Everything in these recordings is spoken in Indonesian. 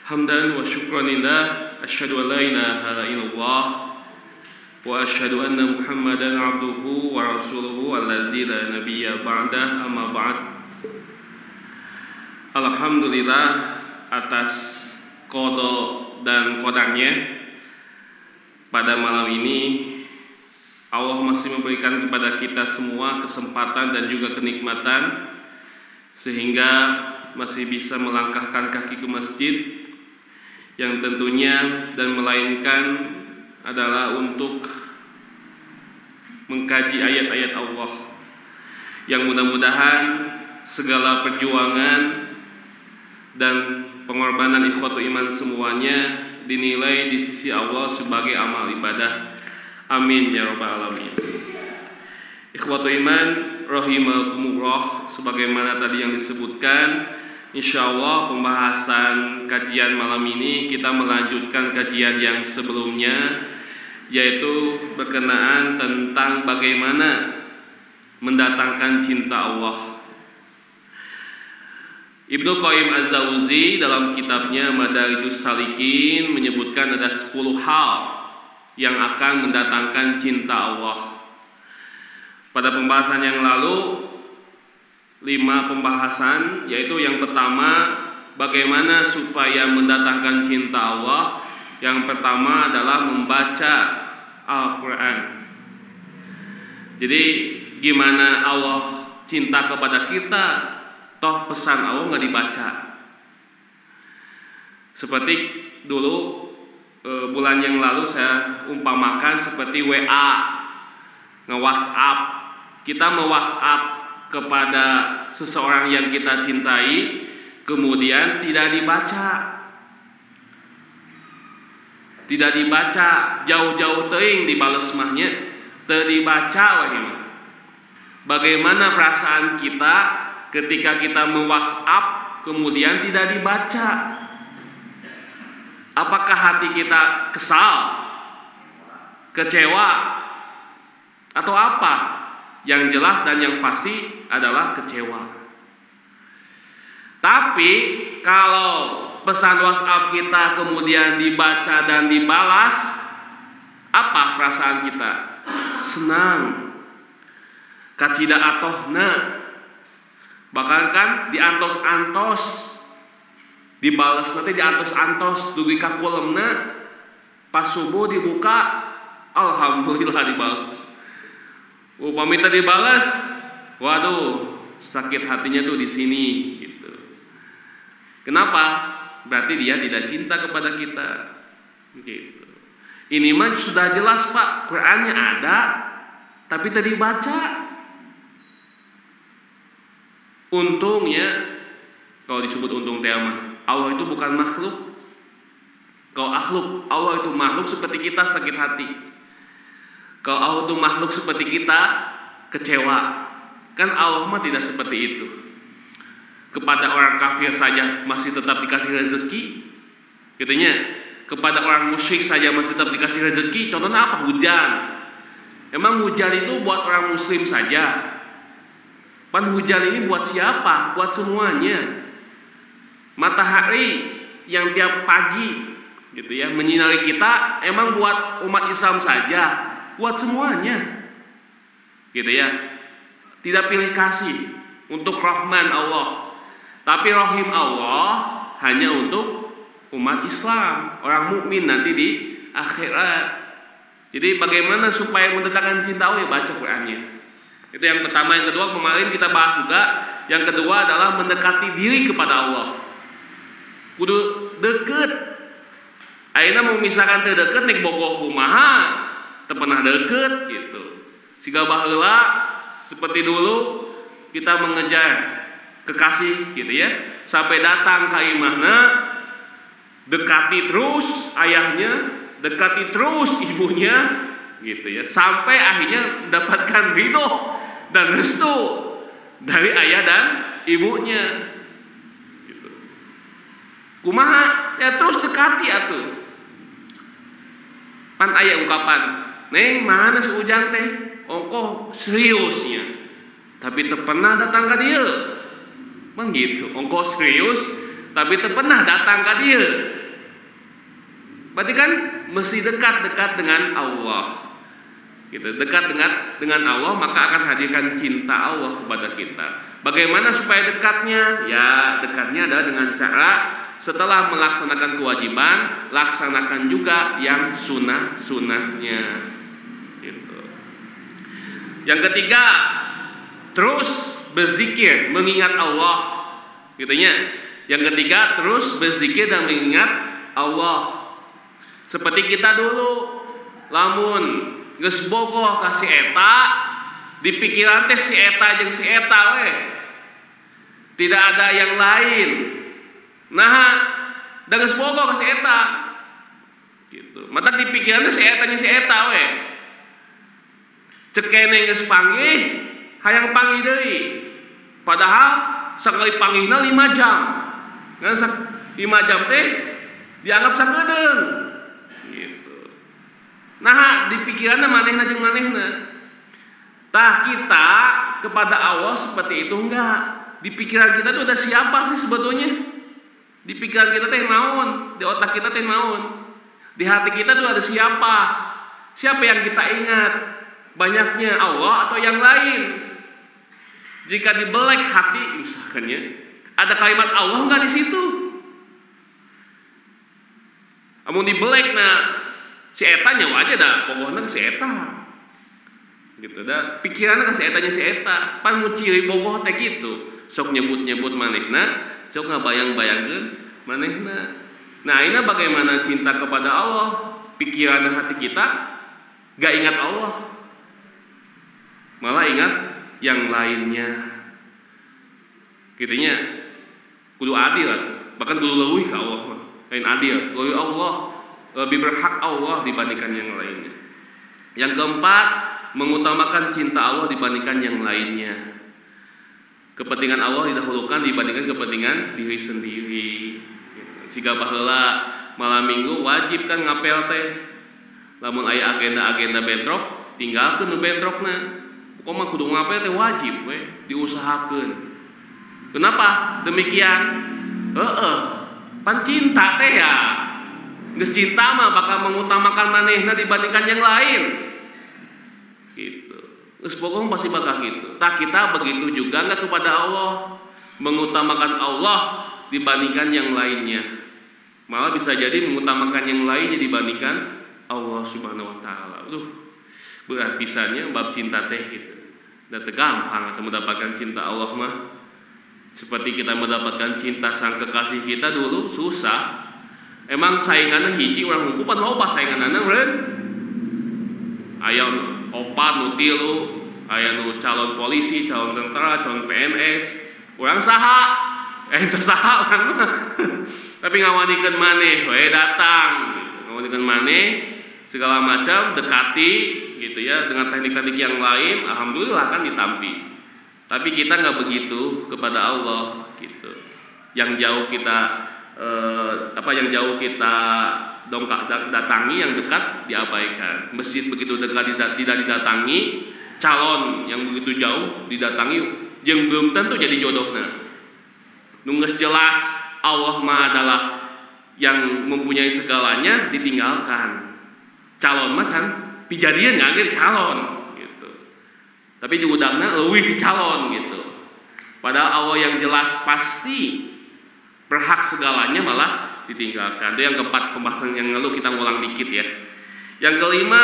Hamdan wa syukran lillah, asyhadu an la ilaha illallah wa asyhadu anna Muhammadan abduhu wa rasuluhu allazi la nabiyya ba'dah, amma ba'd. Alhamdulillah atas qada dan qadarnya pada malam ini Allah masih memberikan kepada kita semua kesempatan dan juga kenikmatan sehingga masih bisa melangkahkan kaki ke masjid, yang tentunya dan melainkan adalah untuk mengkaji ayat-ayat Allah, yang mudah-mudahan segala perjuangan dan pengorbanan ikhwatu iman semuanya dinilai di sisi Allah sebagai amal ibadah. Amin ya rabbal alamin. Ikhwatu iman rahimakumullah, sebagaimana tadi yang disebutkan, insyaallah pembahasan kajian malam ini kita melanjutkan kajian yang sebelumnya, yaitu berkenaan tentang bagaimana mendatangkan cinta Allah. Ibnu Qayyim Az-Zawzi dalam kitabnya Madarijus Salikin menyebutkan ada 10 hal yang akan mendatangkan cinta Allah. Pada pembahasan yang lalu 5 pembahasan, yaitu yang pertama bagaimana supaya mendatangkan cinta Allah. Yang pertama adalah membaca Al-Quran. Jadi gimana Allah cinta kepada kita, toh pesan Allah nggak dibaca. Seperti dulu bulan yang lalu saya umpamakan seperti WA, nge-WhatsApp. Kita me-WhatsApp kepada seseorang yang kita cintai, kemudian tidak dibaca, jauh-jauh teuing dibales mahnya, teu dibaca wae. Bagaimana perasaan kita ketika kita me-WhatsApp kemudian tidak dibaca? Apakah hati kita kesal, kecewa, atau apa? Yang jelas dan yang pasti adalah kecewa. Tapi kalau pesan WhatsApp kita kemudian dibaca dan dibalas, apa perasaan kita? Senang, kacida atohna, bahkan kan diantos-antos, dibalas nanti diantos-antos, dugi ka kulemna, pas subuh dibuka, alhamdulillah dibalas. Upami tadi dibalas, waduh, sakit hatinya tuh di sini gitu. Kenapa? Berarti dia tidak cinta kepada kita. Gitu. Ini mah sudah jelas Pak, Qurannya ada, tapi tadi baca. Untungnya, kalau disebut untung tema, Allah itu bukan makhluk. Kalau akhluk, Allah itu makhluk seperti kita sakit hati. Kalau Allah itu makhluk seperti kita kecewa, kan Allah mah tidak seperti itu. Kepada orang kafir saja masih tetap dikasih rezeki, gitunya. Kepada orang musyrik saja masih tetap dikasih rezeki. Contohnya apa? Hujan. Emang hujan itu buat orang muslim saja? Pan hujan ini buat siapa? Buat semuanya. Matahari yang tiap pagi, gitu ya, menyinari kita, emang buat umat Islam saja? Buat semuanya, gitu ya. Tidak pilih kasih untuk Rahman Allah, tapi Rahim Allah hanya untuk umat Islam, orang mukmin nanti di akhirat. Jadi bagaimana supaya mendatangkan cinta Allah? Ya baca Qurannya. Itu yang pertama. Yang kedua kemarin kita bahas juga. Yang kedua adalah mendekati diri kepada Allah. Kudu deket. Ayeuna mau misalkan teu deket nek bogoh kumaha? Teu pernah deket gitu. Siga baheula seperti dulu kita mengejar kekasih gitu ya, sampai datang ka imahna, dekati terus ayahnya, dekati terus ibunya gitu ya, sampai akhirnya mendapatkan ridho dan restu dari ayah dan ibunya gitu. Kumaha? Ya terus dekati atuh. Pan aya ungkapan, "Neng, mana si Ujang teh? Ongkoh seriusnya." Tapi teu pernah datang ka dieu. Mang gitu. Ongkoh serius tapi teu pernah datang ka dieu. Berarti kan mesti dekat-dekat dengan Allah. Gitu, dekat dengan Allah, maka akan hadirkan cinta Allah kepada kita. Bagaimana supaya dekatnya? Ya, dekatnya adalah dengan cara setelah melaksanakan kewajiban, laksanakan juga yang sunnah-sunnahnya. Gitu. Yang ketiga, terus berzikir, mengingat Allah. Gitunya. Yang ketiga, terus berzikir dan mengingat Allah. Seperti kita dulu, lamun geus bogoh ka si eta, di pikiran teh si eta jeung si eta we. Tidak ada yang lain. Nah, da geus bogoh ka si eta. Gitu. Mata di pikiran teh si eta jeung si eta we. Cek keneh geus panggih, hayang panggih deui. Padahal sakali panggihna 5 jam. Kan 5 jam teh dianggap sakedeung. Gitu. Nah, di pikiranna manehna jeung manehna. Tah kita kepada Allah seperti itu enggak. Di pikiran kita tuh ada siapa sih sebetulnya? Di pikiran kita teh naon? Di otak kita teh naon? Di hati kita tuh ada siapa? Siapa yang kita ingat? Banyaknya Allah atau yang lain? Jika dibelek hati misalkannya, ada kalimat Allah enggak di situ? Amun dibelek si eta nyawa aja dah, pokoknya si eta. Gitu dah, pikiranna ka si eta nya si eta. Pan mu ciri bogoh teh kitu. Sok nyebut-nyebut manehna, sok ngabayang-bayangkeun manehna. Nah, ini bagaimana cinta kepada Allah? Pikiran hati kita gak ingat Allah, malah ingat yang lainnya. Gitunya kudu adil atuh. Bahkan kudu leuwih ka Allah. Lain adil, leuwih Allah, lebih berhak Allah dibandingkan yang lainnya. Yang keempat, mengutamakan cinta Allah dibandingkan yang lainnya. Kepentingan Allah didahulukan dibandingkan kepentingan diri sendiri. Siga baheula malam minggu wajib kan ngapel teh. Lamun aya agenda-agenda bentrok, tinggalkeun nu bentrokna. Pokoknya kudu ngapel teh wajib we, diusahakeun. Kenapa demikian? Pan cinta teh ya. Geus cinta mah bakal mengutamakan manehna dibandingkan yang lain. Gitu. Geus pokoknya pasti bakal gitu. Tak kita begitu juga enggak kepada Allah, mengutamakan Allah dibandingkan yang lainnya. Malah bisa jadi mengutamakan yang lainnya dibandingkan Allah Subhanahu wa taala. Berat pisannya bab cinta teh gitu. Dan gampang atau mendapatkan cinta Allah mah. Seperti kita mendapatkan cinta sang kekasih kita dulu susah. Emang saingannya hiji orang hukum pan loba sainganana meureun. Aya opat nu tilu, aya nu calon polisi, calon tentara, calon PNS. Urang saha? Saha urang mah. Tapi ngawanikeun maneh we datang, ngawanikeun maneh segala macam dekati gitu ya dengan teknik-teknik yang lain, alhamdulillah kan ditampi. Tapi kita nggak begitu kepada Allah gitu. Yang jauh kita yang jauh kita dongkak datangi, yang dekat diabaikan. Masjid begitu dekat tidak didatangi, calon yang begitu jauh didatangi, yang belum tentu jadi jodohnya. Nunggu jelas Allah mah adalah yang mempunyai segalanya ditinggalkan. Calon macan pijadian ngagir calon gitu. Tapi diudangna leuwih di calon gitu. Padahal Allah yang jelas pasti berhak segalanya malah ditinggalkan. Itu yang keempat pembahasan yang lalu kita ngulang dikit ya. Yang kelima,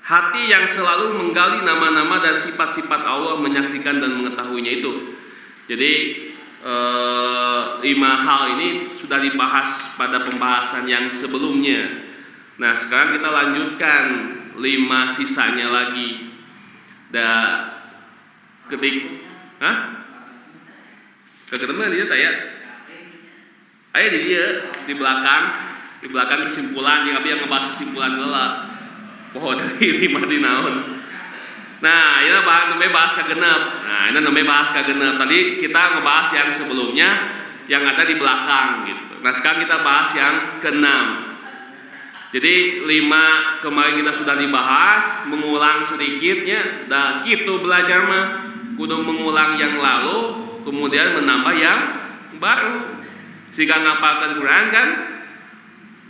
hati yang selalu menggali nama-nama dan sifat-sifat Allah, menyaksikan dan mengetahuinya itu. Jadi 5 hal ini sudah dibahas pada pembahasan yang sebelumnya. Nah, sekarang kita lanjutkan 5 sisanya lagi. Ketemu dia tanya. Ayo di dia di belakang kesimpulan yang yang ngebahas kesimpulan heula. Poho dari 5 dinaon. Nah, ini bahas kagenep. Nah, ini namanya bahas kagenep. Tadi kita ngebahas yang sebelumnya yang ada di belakang gitu. Nah, sekarang kita bahas yang ke-6. Jadi 5 kemarin kita sudah dibahas, mengulang sedikitnya. Dan gitu belajar mah kudu mengulang yang lalu, kemudian menambah yang baru. Jika ngapalkan Quran kan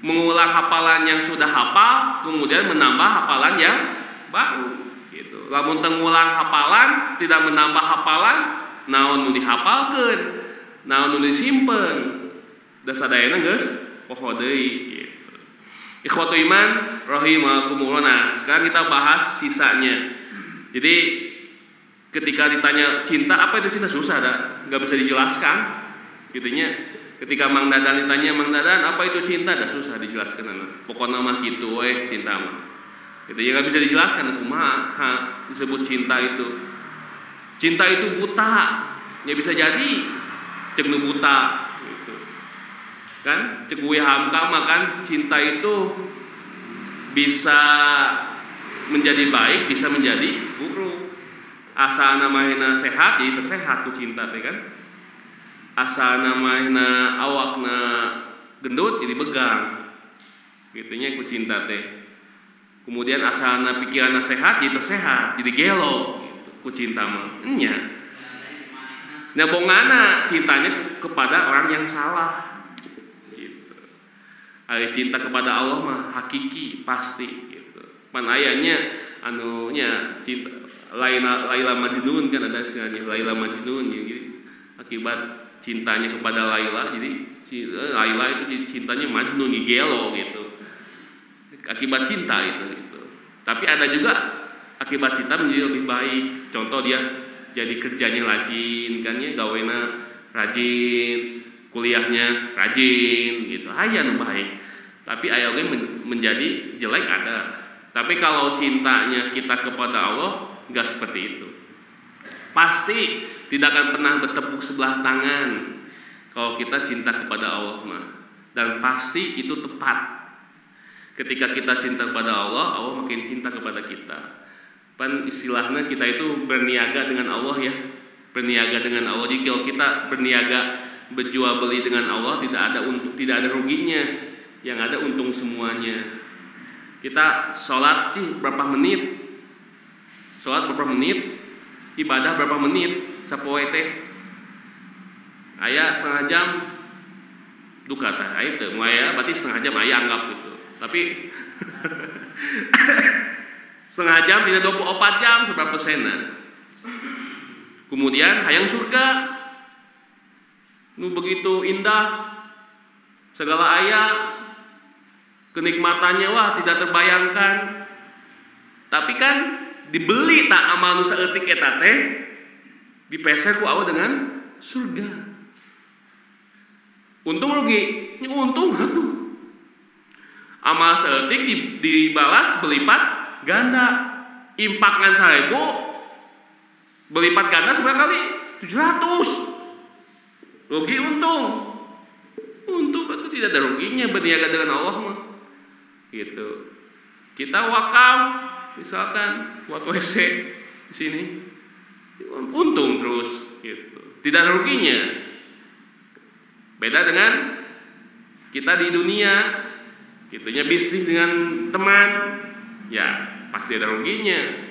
mengulang hafalan yang sudah hafal, kemudian menambah hafalan yang baru. Gitu. Lamun teu ngulang hafalan, tidak menambah hafalan, naon nu dihafalkeun, naon nu disimpen. Da sadayana geus poho deui gitu. Ikhwatu iman rahimakumullah. Nah, sekarang kita bahas sisanya. Jadi ketika ditanya cinta, apa itu cinta, susah dah, nggak bisa dijelaskan. Gitunya. Ketika Mang Dadan ditanya, Mang Dadan apa itu cinta, dah susah dijelaskan. Pokoknya mah gitu, cinta mah. Gitu ya, nggak bisa dijelaskan. Kumaha disebut cinta itu? Cinta itu buta, ya bisa jadi cek nu buta. Gitu. Kan, cek gue hamka mah kan cinta itu bisa menjadi baik, bisa menjadi buruk. Asa namanya sehat, jadi tersehat ku cinta teh kan. Asa namanya awakna gendut, jadi begang. Gitunya ku cinta teh. Kemudian asana pikiranna sehat, jadi tersehat, jadi gelo. Gitu. Ku cinta mah. Nya. Nah bongana cintanya kepada orang yang salah. Gitu. Ari cinta kepada Allah mah hakiki, pasti. Pan ayahnya anunya cinta Laila Majnun kan ada istilahnya Laila Majnun jadi akibat cintanya kepada Laila jadi Laila itu cintanya Majnun gelo gitu akibat cinta itu gitu. Tapi ada juga akibat cinta menjadi lebih baik, contoh dia jadi kerjanya rajin kan ya, gawena rajin, kuliahnya rajin gitu, aya nu baik. Tapi aya oge menjadi jelek ada. Tapi kalau cintanya kita kepada Allah, enggak seperti itu. Pasti tidak akan pernah bertepuk sebelah tangan kalau kita cinta kepada Allah mah. Dan pasti itu tepat. Ketika kita cinta kepada Allah, Allah makin cinta kepada kita. Pan istilahnya kita itu berniaga dengan Allah ya. Berniaga dengan Allah. Jadi kalau kita berniaga berjual beli dengan Allah, tidak ada ruginya. Yang ada untung semuanya. Kita sholat sih berapa menit, sholat berapa menit, ibadah berapa menit, sapoe teh, aya setengah jam, duka teh, aya teh, aya berarti setengah jam aya anggap gitu, tapi setengah jam tidak 24 jam seberapa persenan. Kemudian hayang surga, nu begitu indah, segala aya. Kenikmatannya wah tidak terbayangkan. Tapi kan dibeli tak amal nu saeutik eta teh dipeser ku Allah dengan surga. Untung rugi? Ini untung atuh. Amal saeutik dibalas berlipat ganda. Impakkan 1000 berlipat ganda seberapa kali? 700. Rugi untung. Untung itu tidak ada ruginya berniaga dengan Allah mah. Gitu. Kita wakaf misalkan buat WC di sini untung terus gitu. Tidak ada ruginya. Beda dengan kita di dunia gitunya bisnis dengan teman ya pasti ada ruginya.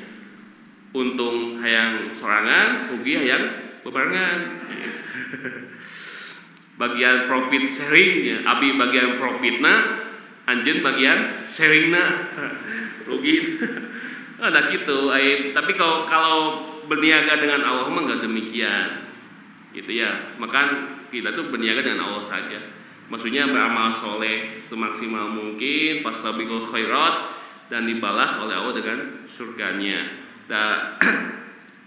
Untung hayang sorangan, rugi hayang bebarengan. Bagian profit sharingnya, abi bagian profitna anjeun bagian sharingna rugi. Ada gitu. Tapi kalau berniaga dengan Allah mah enggak demikian. Gitu ya. Maka kita tuh berniaga dengan Allah saja. Maksudnya beramal soleh semaksimal mungkin, fastabiqul khairat dan dibalas oleh Allah dengan surganya. Dan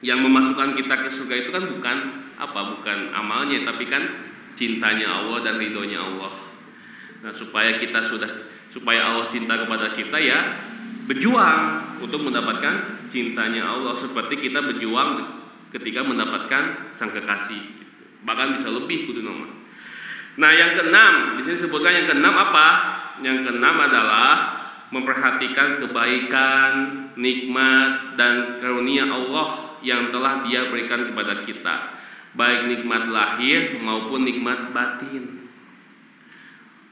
yang memasukkan kita ke surga itu kan bukan amalnya, tapi kan cintanya Allah dan ridhonya Allah. Nah, supaya Allah cinta kepada kita ya berjuang untuk mendapatkan cintanya Allah seperti kita berjuang ketika mendapatkan sang kekasih. Bahkan bisa lebih kudu nama. Nah, yang keenam, di sini sebutkan yang keenam apa? Yang keenam adalah memperhatikan kebaikan, nikmat dan karunia Allah yang telah Dia berikan kepada kita, baik nikmat lahir maupun nikmat batin.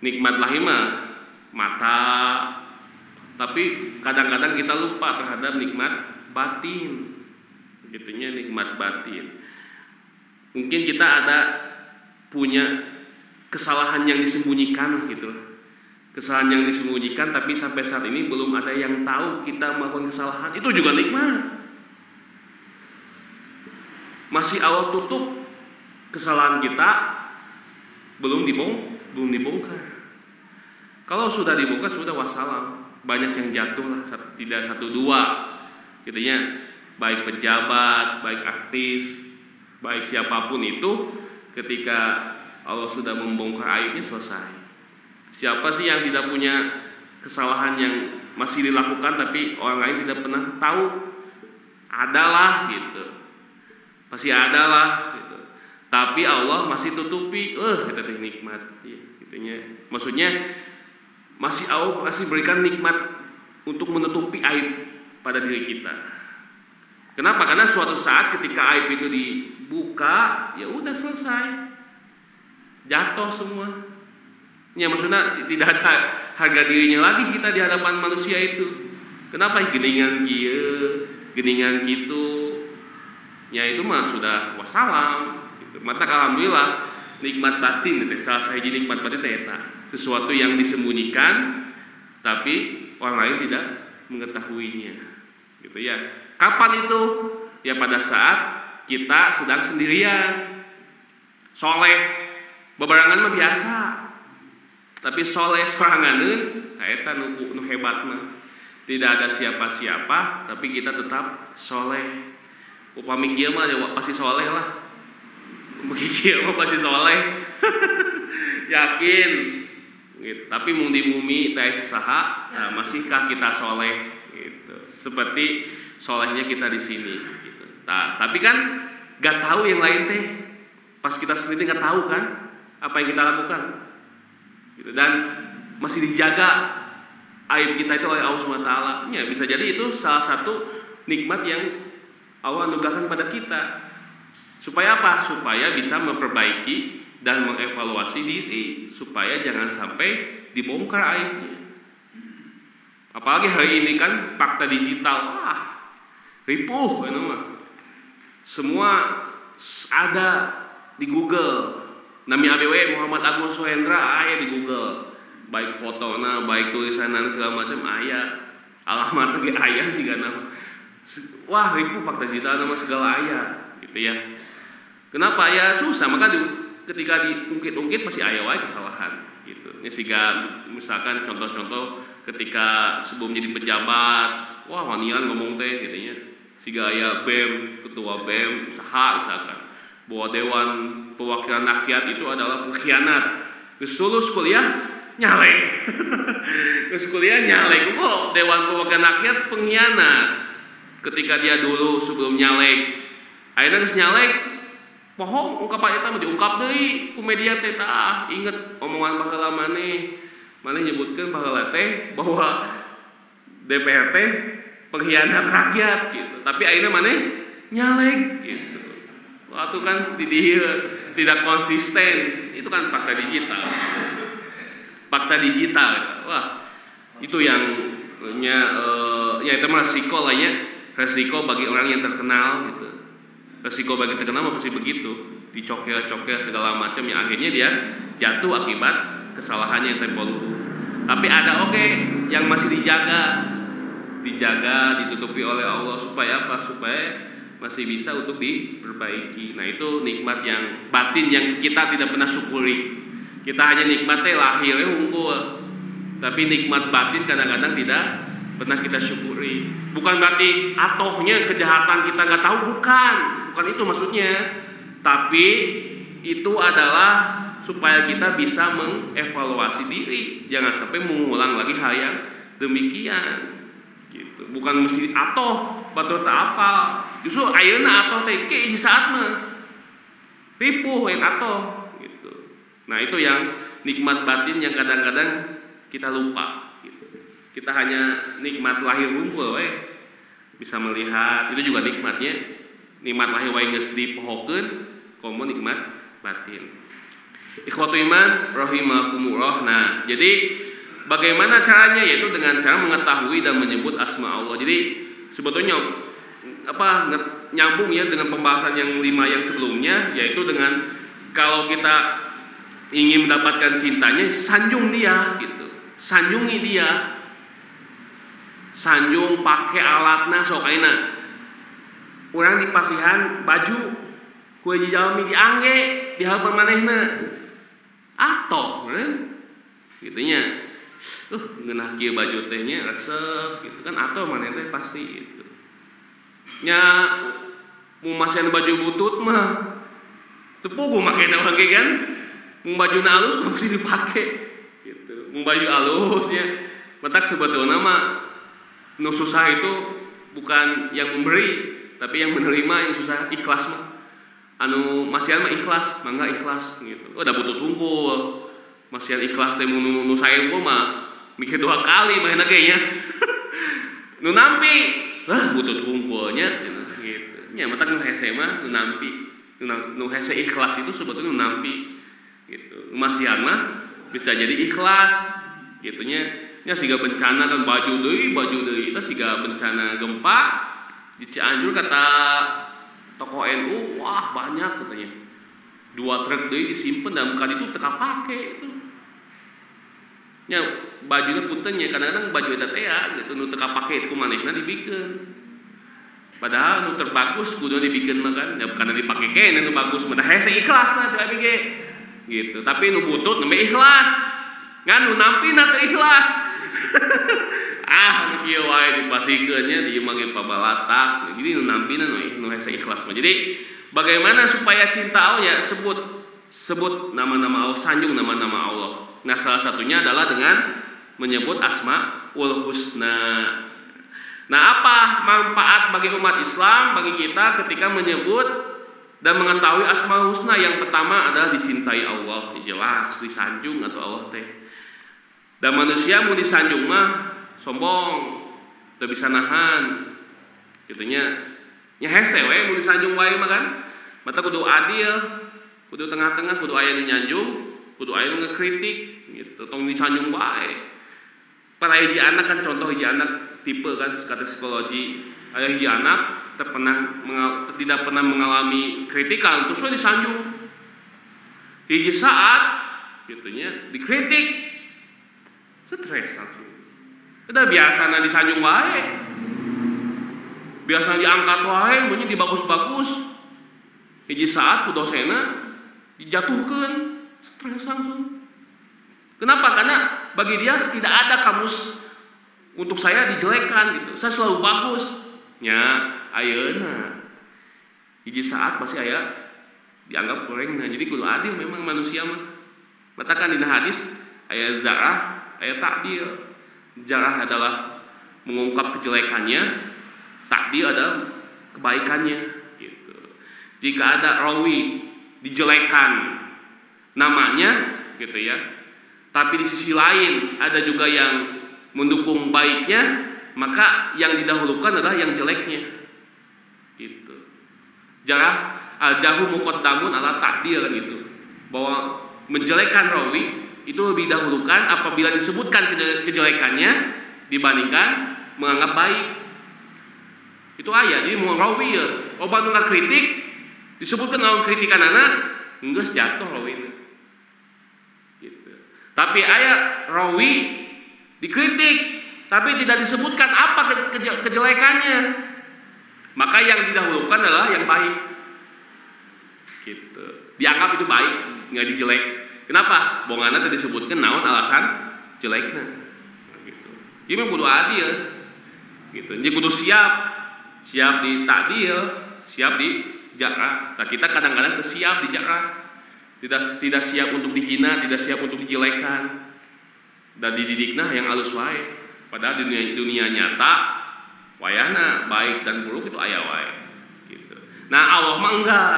Nikmat lahir mah mata, tapi kadang-kadang kita lupa terhadap nikmat batin. Gitunya nikmat batin. Mungkin kita punya kesalahan yang disembunyikan gitu. Kesalahan yang disembunyikan tapi sampai saat ini belum ada yang tahu kita melakukan kesalahan, itu juga nikmat. Masih Allah tutup kesalahan kita, belum dibongkar. Kalau sudah dibongkar sudah wassalam. Banyak yang jatuh lah, tidak satu dua gitu ya, baik pejabat, baik artis, baik siapapun itu, ketika Allah sudah membongkar aibnya selesai. Siapa sih yang tidak punya kesalahan yang masih dilakukan tapi orang lain tidak pernah tahu? Adalah gitu, pasti adalah gitu. Tapi Allah masih tutupi, kita teh nikmat, gitunya. Maksudnya masih Allah masih berikan nikmat untuk menutupi aib pada diri kita. Kenapa? Karena suatu saat ketika aib itu dibuka, ya udah selesai, jatuh semua. Ya maksudnya tidak ada harga dirinya lagi kita di hadapan manusia itu. Kenapa? Geningan kieu, geningan gitu. Ya itu mah sudah wassalam. Gitu. Maka alhamdulillah nikmat batin, salah satu nikmat batin eta. Sesuatu yang disembunyikan tapi orang lain tidak mengetahuinya. Gitu ya. Kapan itu? Ya pada saat kita sedang sendirian. Soleh bebarengan mah biasa. Tapi soleh soranganeun eta nu hebat mah. Tidak ada siapa-siapa tapi kita tetap soleh. Upami kieu mah pasti soleh lah. Upami kieu mah pasti soleh. Yakin gitu. Tapi mung di bumi teh saha, nah, masihkah kita soleh gitu. Seperti solehnya kita di sini gitu. Nah, tapi kan gak tahu yang lain teh. Pas kita sendiri gak tahu kan apa yang kita lakukan. Gitu. Dan masih dijaga aib kita itu oleh Allah SWT. Ya, bisa jadi itu salah satu nikmat yang Allah anugerahkan pada kita. Supaya apa? Supaya bisa memperbaiki dan mengevaluasi diri, supaya jangan sampai dibongkar aibnya. Apalagi hari ini kan fakta digital, ripuh itu mah. Semua ada di Google. Nami ABW Muhammad Agung Sohendra aya di Google. Baik fotona, baik tulisanan segala macam aya. Alamat ge aya sih kana. Wah, ripuh fakta digital nama segala aya gitu ya. Kenapa ya susah? Maka ketika diungkit-ungkit pasti aya wae kesalahan gitu. Ini siga misalkan contoh-contoh ketika sebelum jadi pejabat, wah wanian ngomong teh gitu nya. Siga aya BEM, ketua BEM, saha misalkan bahwa Dewan Perwakilan Rakyat itu adalah pengkhianat. Geus lulus kuliah nyalek. Geus kuliah nyalek. Kok Dewan Perwakilan Rakyat pengkhianat? Ketika dia dulu sebelum nyalek, akhirnya geus nyalek, pohon ungkapan eta mah diungkap deui ku media teh. Inget omongan baheula maneh nyebutkeun baheula teh bahwa DPR teh pengkhianat rakyat gitu. Tapi akhirnya maneh nyalek gitu. Waktu kan tidak konsisten, itu kan fakta digital. Fakta digital, wah itu yang ya itu mah resiko lah ya, resiko bagi orang yang terkenal gitu. Resiko bagi terkenal pasti begitu, dicokel-cokel segala macam yang akhirnya dia jatuh akibat kesalahannya yang tempo dulu. Tapi ada yang masih dijaga, ditutupi oleh Allah supaya apa? Supaya masih bisa untuk diperbaiki. Nah itu nikmat yang batin yang kita tidak pernah syukuri. Kita hanya nikmatnya lahirnya unggul, tapi nikmat batin kadang-kadang tidak pernah kita syukuri. Bukan berarti atohnya kejahatan kita nggak tahu, bukan itu maksudnya. Tapi itu adalah supaya kita bisa mengevaluasi diri, jangan sampai mengulang lagi hal yang demikian. Gitu. Bukan mesti atoh batur tak apa. Justru ayeuna atoh teh ke saat mah ripuh yang atoh gitu. Nah, itu yang nikmat batin yang kadang-kadang kita lupa gitu. Kita hanya nikmat lahir unggul we. Bisa melihat, itu juga nikmatnya. Nikmat lahir wae geus dipohokeun, komo nikmat batin. Ikhwatu iman rahimakumullah. Nah, jadi bagaimana caranya? Yaitu dengan cara mengetahui dan menyebut asma Allah. Jadi sebetulnya nyambung ya dengan pembahasan yang 5 yang sebelumnya, yaitu dengan kalau kita ingin mendapatkan cintanya, sanjung dia gitu. sanjungi dia, sanjung pakai alatna sok ayeuna urang dipasihan baju ku hiji jalmi diangge dihaleupeun manehna atoh gitu nya ngeunah kieu baju teh nya resep gitu kan atoh maneh teh pasti gitu nya mun masih baju butut mah teu puguh makena oge kan mun bajuna alus mesti dipake gitu mun baju alusnya matak sebetulna mah nu susah itu bukan yang memberi tapi yang menerima yang susah ikhlas mah anu masihan mah ikhlas mangga ikhlas gitu udah butut hungkul masihan ikhlas teh nu sae mah mikir 2 kali maena ge nya nu nampi butut hungkulnya gitu nya matak nu hese mah nu nampi nu hese ikhlas itu sebetulnya nu nampi gitu masihan mah bisa jadi ikhlas gitu nya siga bencana kan baju deui eta siga bencana gempa di Cianjur kata toko NU wah banyak katanya 2 truk deui disimpen dalam kali itu teu kapake itu nya bajuna punten nya kadang-kadang baju eta teh gitu nu teu kapake ku manehna dibikeun padahal nu terbagus kudu dibikeun mah kan ya karena dipake keneh nu bagus mah hese ikhlas nah cek ge gitu tapi nu butut nembe ikhlas ngan nu nampina teu ikhlas kieu wae dipasikeun nya di ieu mah pabalatak jadi nu nampina nu hese ikhlas mah jadi bagaimana supaya cinta Allah ya sebut nama-nama Allah sanjung nama-nama Allah nah salah satunya adalah dengan menyebut asmaul husna. Nah apa manfaat bagi umat Islam bagi kita ketika menyebut dan mengetahui asmaul husna? Yang pertama adalah dicintai Allah, jelas disanjung atau Allah teh. Dan manusia mau disanjung mah sombong, teu bisa nahan. Gitunya nya hese we mau disanjung wae mah kan. Mata kudu adil, kudu tengah-tengah, kudu aya nu nyanjung, kudu aya nu ngekritik gitu. Tong disanjung wae. Para hiji anak kan contoh hiji anak tipe kan kata psikologi. Aya hiji anak tidak pernah mengalami kritikan terus we disanjung. Hiji saat gitunya dikritik stres langsung. Udah biasa disanjung wae. Biasa diangkat wae, bunyi dibagus-bagus. Hiji saat ku dosena dijatuhkeun, stres langsung. Kenapa? Karena bagi dia tidak ada kamus untuk saya dijelekan gitu. Saya selalu bagus. Nya ayeuna. Hiji saat pasti aya dianggap kurangna. Jadi kudu adil memang manusia mah. Katakan dina hadis aya zarah, aya takdil. Jarah adalah mengungkap kejelekannya, takdir adalah kebaikannya gitu. Jika ada rawi dijelekan namanya gitu ya, tapi di sisi lain ada juga yang mendukung baiknya, maka yang didahulukan adalah yang jeleknya gitu. Jarah jahu muqaddamun ala takdir gitu, bahwa menjelekkan rawi itu lebih dahulukan apabila disebutkan kejelekannya dibandingkan menganggap baik. Itu aya. Jadi mau rawi ya, obat nu ngakritik disebutkan lawan kritikan anak geus jatuh rawina. Gitu. Tapi aya rawi dikritik tapi tidak disebutkan apa kejelekannya. Maka yang didahulukan adalah yang baik. Gitu. Dianggap itu baik, enggak dijelek. Kenapa? Bongana tadi disebutkan naon alasan jeleknya. Gitu. Ini kudu adil. Gitu. Jadi kudu siap di takdil, siap di jarah. Nah, kita kadang-kadang siap di jarah. Tidak siap untuk dihina, tidak siap untuk dijelekan. Dan dididikna yang halus wae. Padahal di dunia nyata wayana baik dan buruk itu aya wae. Gitu. Nah, Allah mah enggak.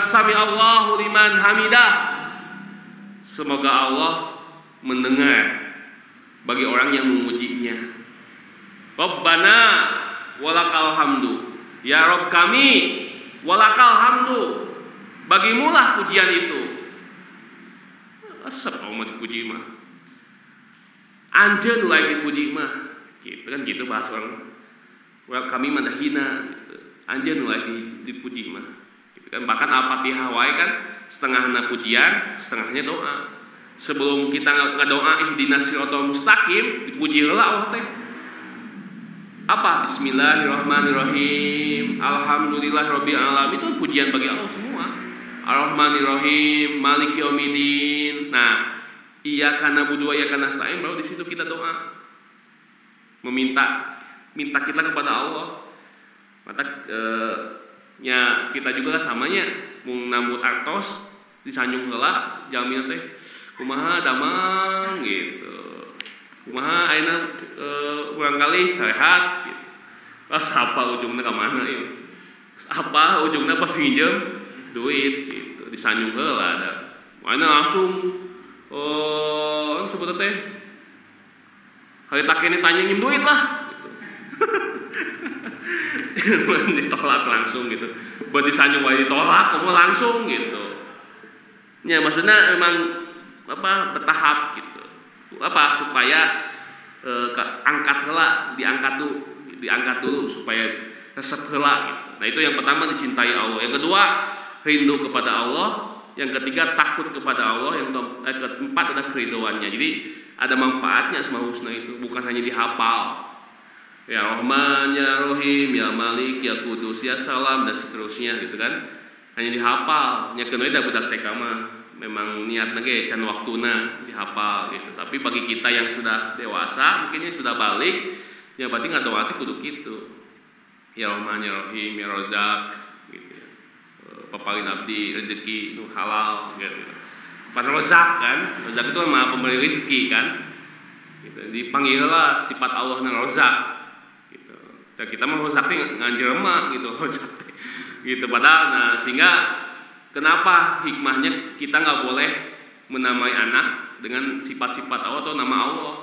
Sami Allahu liman hamidah. Semoga Allah mendengar bagi orang yang memujinya. Rabbana walakal hamdu. Ya Rabb kami, walakal hamdu. Bagimulah pujian itu. Asap mau dipuji mah. Anjeun mulai dipuji mah. Gitu kan gitu bahasa orang. Kami mana hina gitu. Anjeun mulai dipuji mah. Gitu kan bahkan Al-Fatihah wae kan setengahna pujian, setengahnya doa. sebelum kita ngadoa ihdinas siratal mustaqim, dipuji heula Allah teh. Apa? Bismillahirrahmanirrahim. Alhamdulillahirabbil alamin, itu pujian bagi Allah semua. Ar-Rahmanirrahim, Maliki Yaumiddin. Nah, iyyaka na'budu wa iyyaka nasta'in, baru di situ kita doa. Minta kita kepada Allah. Maka kita juga kan samanya mun nambut artos disanjung heula jalmi teh kumaha damang gitu. Kumaha ayeuna urang kali sehat gitu. Sapa ujungna ka mana ieu? Apa ujungna pas nginjem duit gitu. Disanjung heula da. Mana langsung sebut teh harita kene tanya nginjem duit lah gitu. Ditolak langsung gitu. Buat disanjung wae ditolak kamu langsung gitu. Ya maksudnya emang bertahap gitu. Supaya angkat heula, diangkat dulu supaya resep heula gitu. Nah, itu yang pertama, dicintai Allah. Yang kedua, rindu kepada Allah. Yang ketiga, takut kepada Allah. Yang keempat adalah keriduannya. Jadi ada manfaatnya Asmaul Husna itu, bukan hanya dihafal. Ya Rahman, ya Rahim, ya Malik, ya Kudus, ya Salam, dan seterusnya gitu kan. Hanya dihafal. Nya keuneu da budak TK mah memang niatna ge can waktuna dihafal gitu. Tapi bagi kita yang sudah dewasa, mungkin yang sudah balik, ya berarti ngadoa kudu kitu. Ya Rahman, ya Rahim, ya Razak gitu ya. Paparin abdi rezeki nu halal gitu. Pan Razak kan, Razak itu mah pemberi rezeki kan. Gitu. Dipanggillah sifat Allah na Razak gitu. Dan kita mah Razak teh nganjelema gitu, Razak teh. Gitu padahal nah sehingga kenapa hikmahnya kita nggak boleh menamai anak dengan sifat-sifat Allah atau nama Allah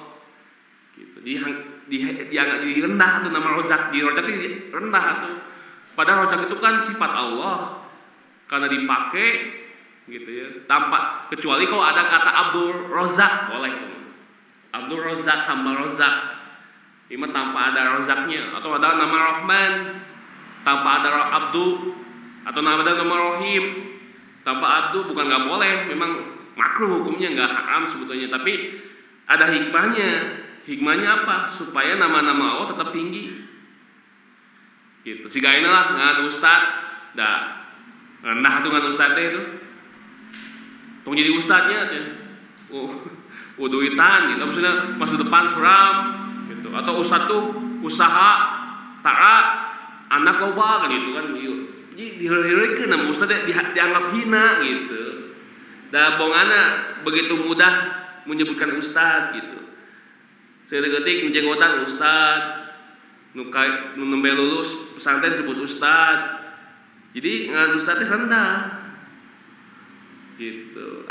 gitu. Dianggap rendah tuh nama Razak, di Razak itu rendah tuh. Padahal Razak itu kan sifat Allah karena dipakai gitu ya. Tanpa kecuali kalau ada kata Abdul Razak boleh tuh. Abdul Razak, hamba Razak. Ini tanpa ada Razaknya, atau ada nama Rahman tanpa ada Abdu, atau nama Rahim tanpa Abdu, bukan nggak boleh, memang makruh hukumnya, nggak haram sebetulnya, tapi ada hikmahnya. Hikmahnya apa? Supaya nama-nama Allah tetap tinggi. Gitu. Si gaina lah ngan ustad, dah rendah tuh ngan ustad itu. Tong jadi ustadnya aja. Duitan gitu. Maksudnya masa depan suram gitu. Atau ustad tuh usaha taat anak loba kan gitu kan. Jadi diheureureukeun nama ustad dianggap hina gitu. Da bongana begitu mudah menyebutkan ustad gitu. Sedetik menjenggotan ustad, nu nembe lulus pesantren sebut ustad. Jadi ngan ustadnya rendah. Gitu.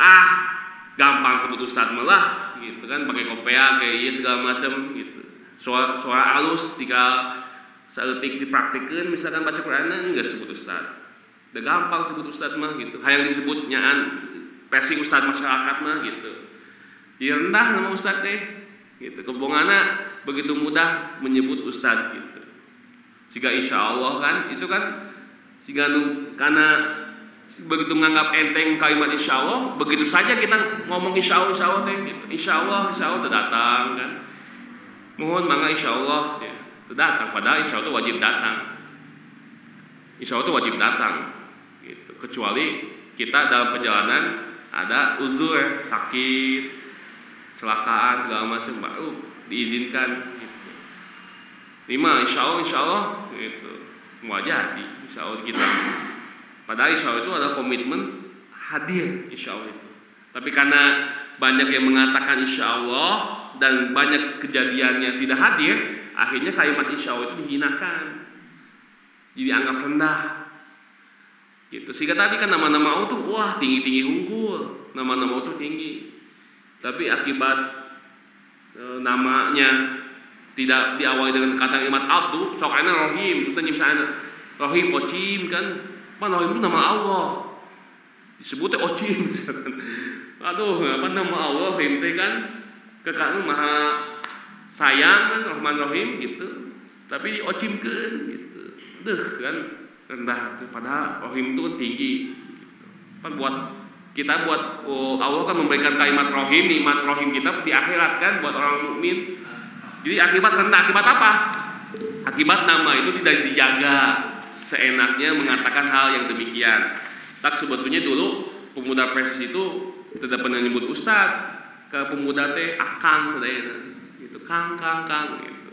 Gampang sebut ustad malah gitu kan, pakai kopea kayak iya segala macam gitu. Suara halus tinggal saeutik dipraktikkeun, misalkan baca Quran enggak sebut ustad. Udah gampang sebut ustad mah gitu. Hayang disebut nyaan persing ustad masyarakat mah gitu. Dia rendah nama ustad teh. Gitu. Kebongana begitu mudah menyebut ustad gitu. Jika insya Allah kan itu kan jika karena begitu menganggap enteng kalimat insya Allah, begitu saja kita ngomong insya Allah teh gitu. Insya Allah udah datang kan. Mohon mangga insya Allah ya. Datang, padahal insya Allah itu wajib datang. Insya Allah itu wajib datang gitu. Kecuali kita dalam perjalanan ada uzur, sakit, kecelakaan segala macam, baru diizinkan gitu. 5 insya Allah gitu. Mau jadi insya Allah kita. Padahal insya Allah itu ada komitmen hadir insya Allah itu. Tapi karena banyak yang mengatakan insya Allah dan banyak kejadiannya tidak hadir, akhirnya kalimat insya Allah itu dihinakan, jadi anggap rendah gitu. Sehingga tadi kan nama-nama Allah tuh wah tinggi-tinggi unggul, nama-nama Allah tuh tinggi. Tapi akibat namanya tidak diawali dengan kata kalimat Abdu, sokana Rohim, itu nyimsana Rohim Ocim kan, pan Rohim itu nama Allah, disebutnya Ocim. Aduh, apa nama Allah Rohim teh kan, kekal maha sayang kan, Rahman Rohim gitu, tapi diocimkeun gitu, deh kan rendah tuh, padahal Rohim itu tinggi, gitu. Pan buat kita buat Allah kan memberikan kalimat rohim, nikmat rohim kita di akhirat kan buat orang mukmin. Jadi akibat rendah, akibat apa? Akibat nama itu tidak dijaga, seenaknya mengatakan hal yang demikian. Tak sebetulnya dulu pemuda Persis itu tidak pernah nyebut ustad, ke pemuda teh akang sadaya gitu, kang gitu.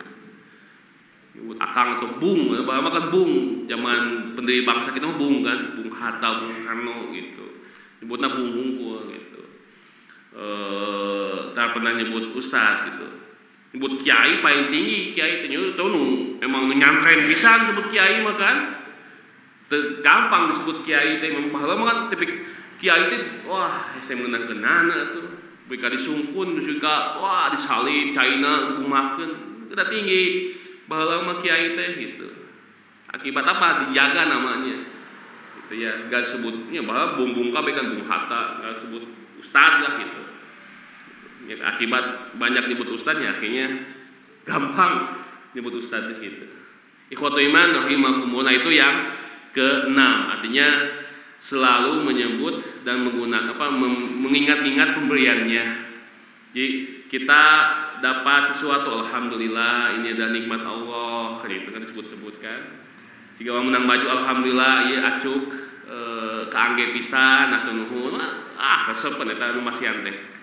Nyebut akang atau bung, bahwa kan bung, zaman pendiri bangsa kita mah bung kan, Bung Hatta, Bung Karno gitu. Nyebutnya bung hungkul gitu. Tak pernah nyebut ustad gitu. Nyebut kiai paling tinggi, kiai teh tahu nu emang nyantren pisan nyebut kiai mah kan. Gampang disebut kiai teh memang baheula mah kan tapi kiai teh wah saya mengenana tuh bika disungkun juga wah disalib China dikumakeun udah tinggi baheula mah kiai teh gitu. Akibat apa? Dijaga namanya. Gitu ya, enggak sebutnya bahwa bung kabeh kan Bung Hatta, enggak sebut ustad lah gitu. Ya, akibat banyak nyebut ustad ya akhirnya gampang nyebut ustad gitu. Ikhwatul iman rahimakumullah itu yang keenam, artinya selalu menyebut dan menggunakan mengingat-ingat pemberiannya. Jadi kita dapat sesuatu, alhamdulillah ini adalah nikmat Allah, itu kan disebut-sebutkan. Jika orang menang baju, alhamdulillah, iya acuk keangge pisan atau nuhun, resepen eta nu masihan teh.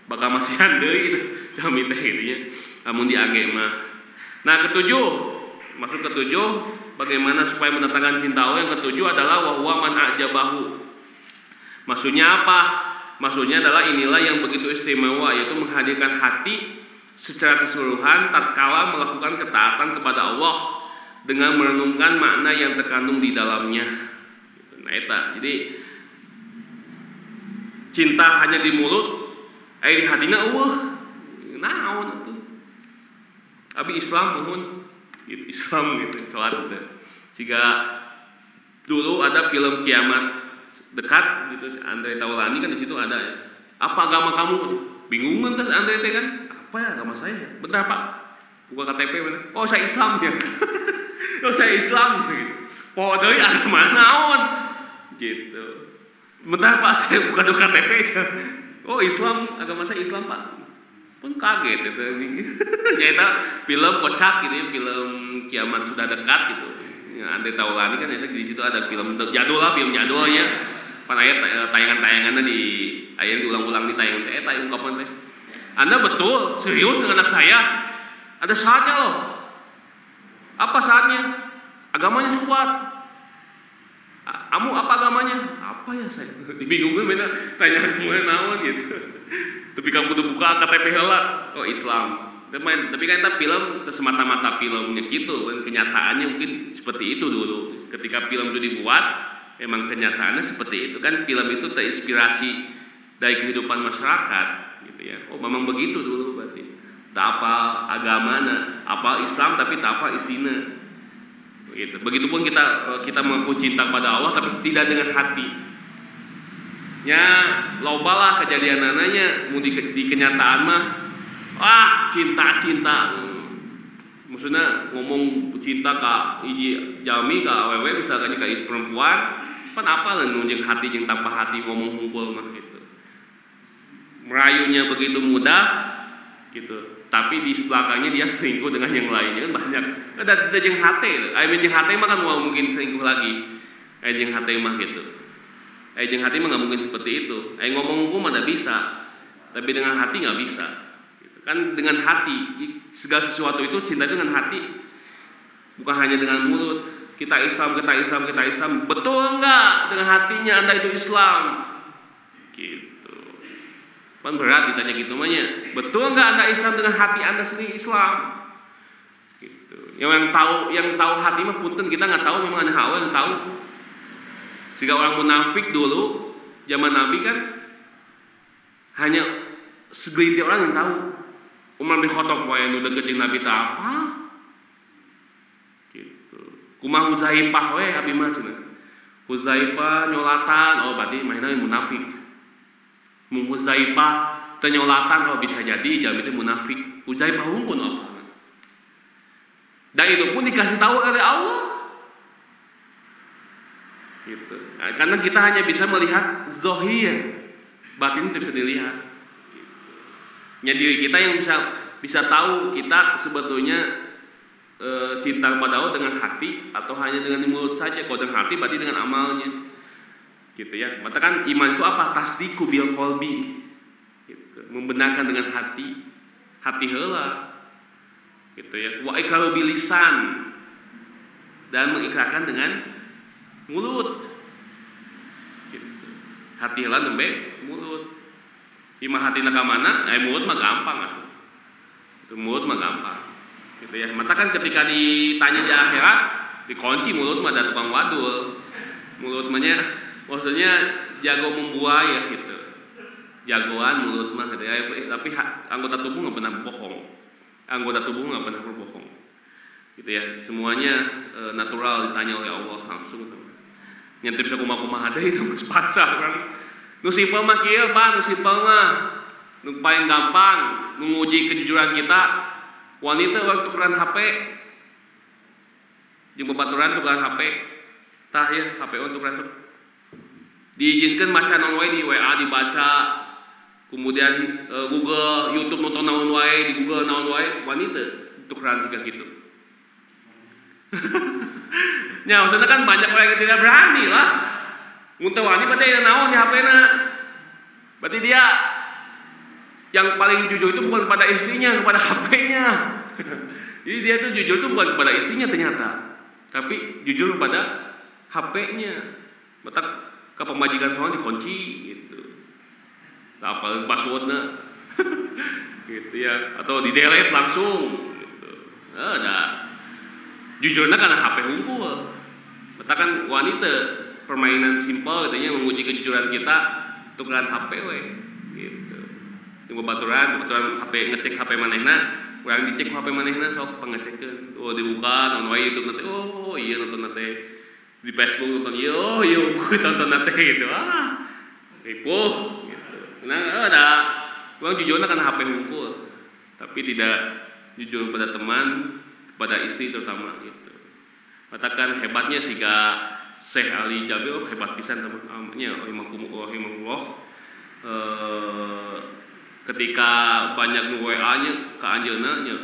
Bakal masihan deui jami teh gitu ya. Namun diangge mah. Nah, ketujuh, masuk ketujuh, bagaimana supaya mendatangkan cinta Allah. Yang ketujuh adalah wahwa man ajabahu. Maksudnya apa? Maksudnya adalah inilah yang begitu istimewa, yaitu menghadirkan hati secara keseluruhan tatkala melakukan ketaatan kepada Allah dengan merenungkan makna yang terkandung di dalamnya. Nah, eta. Jadi cinta hanya di mulut, di hatina naon atuh. Abi Islam mohon gitu, Islam gitu, salat gitu. Jika dulu ada film Kiamat Dekat gitu, Andre Taulani kan di situ ada ya. Apa agama kamu? Bingung kan Andre teh kan? Apa ya agama saya? Bentar Pak, buka KTP mana? Oh saya Islam ya. Oh saya Islam gitu. Poho deui agama naon? Gitu. Bentar Pak, saya buka dulu KTP aja. Oh Islam, agama saya Islam Pak. Pun kaget itu. Nyata film kocak gitu ya, film Kiamat Sudah Dekat gitu. Ya, Andre Taulani kan itu di situ ada film jadul lah, film jadul ya. Panayat tayangan-tayangannya di ayat diulang-ulang di tayangan teh, ungkapan teh. Anda betul serius dengan anak saya? Ada saatnya loh. Apa saatnya? Agamanya kuat. Kamu apa agamanya? Apa ya saya? Dibingungin bener tanya semua naon gitu. Tapi kamu kudu buka KTP heula. Oh Islam. Tapi kan itu film semata-mata filmnya gitu, kenyataannya mungkin seperti itu dulu. Ketika film itu dibuat, emang kenyataannya seperti itu kan. Film itu terinspirasi dari kehidupan masyarakat, gitu ya. Oh, memang begitu dulu berarti. Tak apa agamana, apa Islam tapi tak apa isina. Begitu. Begitupun kita mengaku cinta pada Allah tapi tidak dengan hati. Ya, lobalah kejadian ananya, mau di kenyataan mah cinta maksudnya ngomong cinta ka hiji jami ka awewe misalkan ka perempuan pan apa lah nunjuk hati yang tanpa hati ngomong hungkul mah gitu merayunya begitu mudah gitu tapi di belakangnya dia selingkuh dengan yang lainnya kan banyak ada jeung hate jeung hate mah kan mungkin selingkuh lagi jeung hate mah gitu jeung hati mah nggak mungkin seperti itu ngomong hungkul mah bisa tapi dengan hati nggak bisa. Kan dengan hati, segala sesuatu itu cinta dengan hati, bukan hanya dengan mulut. Kita Islam, betul enggak dengan hatinya Anda itu Islam? Gitu. Kan berat ditanya gitu namanya. Betul enggak Anda Islam dengan hati Anda sendiri Islam? Gitu. Yang tahu hati mah punten kita nggak tahu, memang ada hawa yang tahu. Sehingga orang munafik dulu zaman Nabi kan hanya segelintir orang yang tahu. Umar bin Khattab wae nu deket jeung Nabi teh apa? Gitu. Kumaha Huzaifah we abi mah cenah. Huzaifah nyolatan, oh berarti mainna munafik. Mun Huzaifah teu nyolatan oh bisa jadi jalmi teh munafik. Huzaifah hungkul apa? Dan itu pun dikasih tahu oleh Allah. Gitu. Nah, karena kita hanya bisa melihat zahir. batin itu bisa dilihat. Ya diri kita yang bisa tahu kita sebetulnya cinta kepada Allah dengan hati atau hanya dengan mulut saja. Kalau dengan hati berarti dengan amalnya, gitu ya. Maka kan iman itu apa? Tasdiqu bil qalbi, gitu. Membenarkan dengan hati heula, gitu ya. Wa iqraru bil lisan, dan mengikrarkan dengan mulut, gitu. Hati heula nembe mulut. Imah hati ka mana? Mulut mah gampang atuh. Itu mulut mah gampang. Gitu ya. Maka kan ketika ditanya di akhirat, dikunci mulut mah ada tukang wadul. Mulut maksudnya jago membuai ya gitu. Jagoan mulut mah gitu ya. Tapi anggota tubuh nggak pernah bohong. Anggota tubuh nggak pernah berbohong. Gitu ya. Semuanya natural ditanya oleh Allah langsung. Nyantip sa kumaha ada itu mas pasar kan. Nu simpel mah kieu Pak, nu simpel mah. Nu paling gampang menguji kejujuran kita. Wanita orang tukeran HP, jeung babaturan tukeran HP, tah ya HP on tukeran diizinkan maca naon wae di WA dibaca, kemudian Google, YouTube nonton naon wae di Google naon wae, wanita tukeran siga gitu. Ya maksudnya kan banyak orang yang tidak berani lah. Muntah wanita berarti naon di HP-na. Berarti dia yang paling jujur itu bukan kepada istrinya, kepada HP-nya. Jadi dia tuh jujur itu bukan kepada istrinya ternyata, tapi jujur kepada HP-nya. Maka ke pemajikan soalnya dikunci gitu. Apa passwordnya, gitu ya, atau di delete langsung. Gitu. Ada. Jujurnya karena HP unggul. Maka kan wanita permainan simpel, katanya menguji kejujuran kita, tukeran HP we. Gitu. Baturan HP ngecek HP manehna, urang dicek HP manehna sok pangecekeun. Oh dibuka nonton wae YouTube nanti. Oh iya nonton nanti di Facebook nonton iya tonton nanti gitu. Ripuh gitu. Nah ada urang jujurna karena HP hungkul, tapi tidak jujur pada teman, kepada istri terutama gitu. Katakan hebatnya siga Syekh Ali Jabir hebat pisan teman-temannya rahimahullah. Ketika banyak nu WA-nya ke anjeunna nya.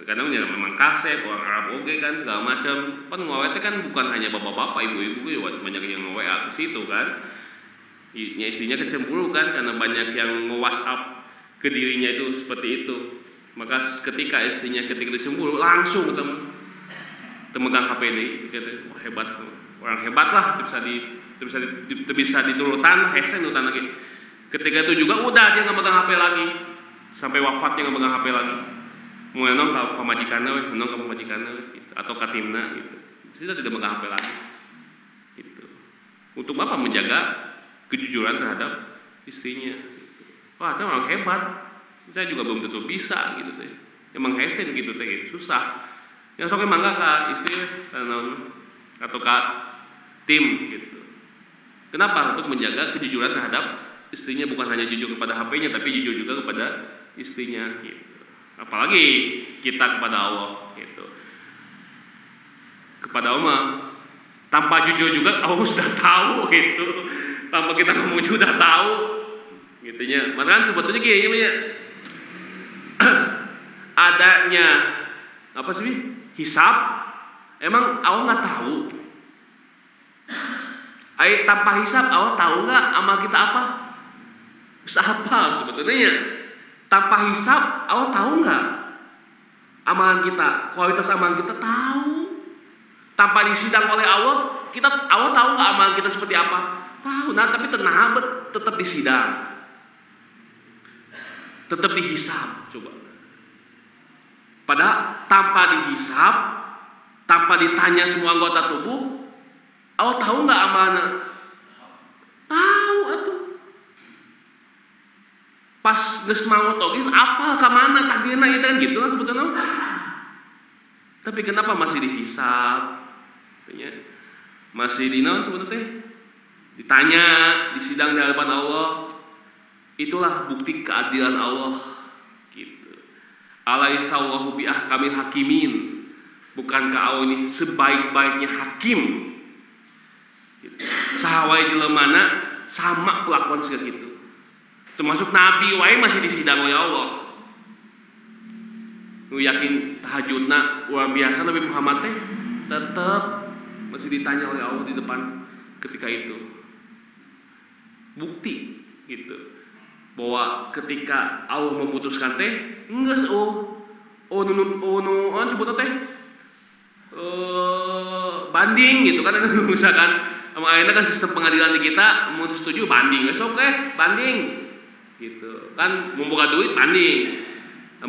Kadang memang kasep orang Arab oge kan segala macam. Pan ngawe teh kan bukan hanya bapak-bapak, ibu-ibu ya banyak yang nge-WA ke situ kan. Ya istrinya kecemburu kan karena banyak yang nge-WhatsApp ke dirinya itu seperti itu. Maka ketika istrinya ketika dicemburu langsung megang HP ini, wah hebat. Orang hebat lah bisa diturutan, hesen urutan lagi. Ketika itu juga udah dia nggak megang HP lagi sampai wafatnya nggak megang HP lagi. Mulai nong ke pemajikannya, gitu. Atau katimna gitu. Sudah tidak megang HP lagi. Gitu. Untuk apa menjaga kejujuran terhadap istrinya. Gitu. Wah, itu orang hebat. Saya juga belum tentu bisa gitu teh. Emang hesen gitu teh gitu. Susah. Yang sok emang ke istri atau ke tim gitu. Kenapa? Untuk menjaga kejujuran terhadap istrinya, bukan hanya jujur kepada HP-nya tapi jujur juga kepada istrinya gitu. Apalagi kita kepada Allah gitu. Kepada Allah tanpa jujur juga Allah sudah tahu gitu. Tanpa kita ngomong juga sudah tahu gitunya. Maka kan sebetulnya gini ya. Adanya apa sih? Hisab emang Allah nggak tahu. Tanpa hisab Allah tahu nggak amal kita apa? Apa sebetulnya tanpa hisab Allah tahu nggak amalan kita, kualitas amalan kita tahu. Tanpa disidang oleh Allah tahu nggak amalan kita seperti apa? Tahu. Nah tapi tenang tetap disidang, tetap dihisab. Coba pada tanpa dihisab, tanpa ditanya semua anggota tubuh, Allah tahu nggak amalnya? Tahu atuh. Pas geus maut oge apa ka mana takdirna ieu kan gitu kan sebetulnya. Tapi kenapa masih dihisab? Masih dinaon sebetulnya teh? Ditanya, disidang di hadapan Allah. Itulah bukti keadilan Allah gitu. Alaihissallahu bi ahkamil hakimin. Bukankah Allah ini sebaik-baiknya hakim? Gitu. Saha wae jeleumana sama pelakuan segitu. Termasuk nabi wae masih disidang oleh Allah. Nu yakin tahajudna luar biasa Nabi Muhammad teh tetap masih ditanya oleh Allah di depan ketika itu. Bukti gitu bahwa ketika Allah memutuskan teh geus sebutna teh banding gitu kan misalkan sama akhirnya kan sistem pengadilan di kita mau setuju banding besok banding gitu kan membuka duit banding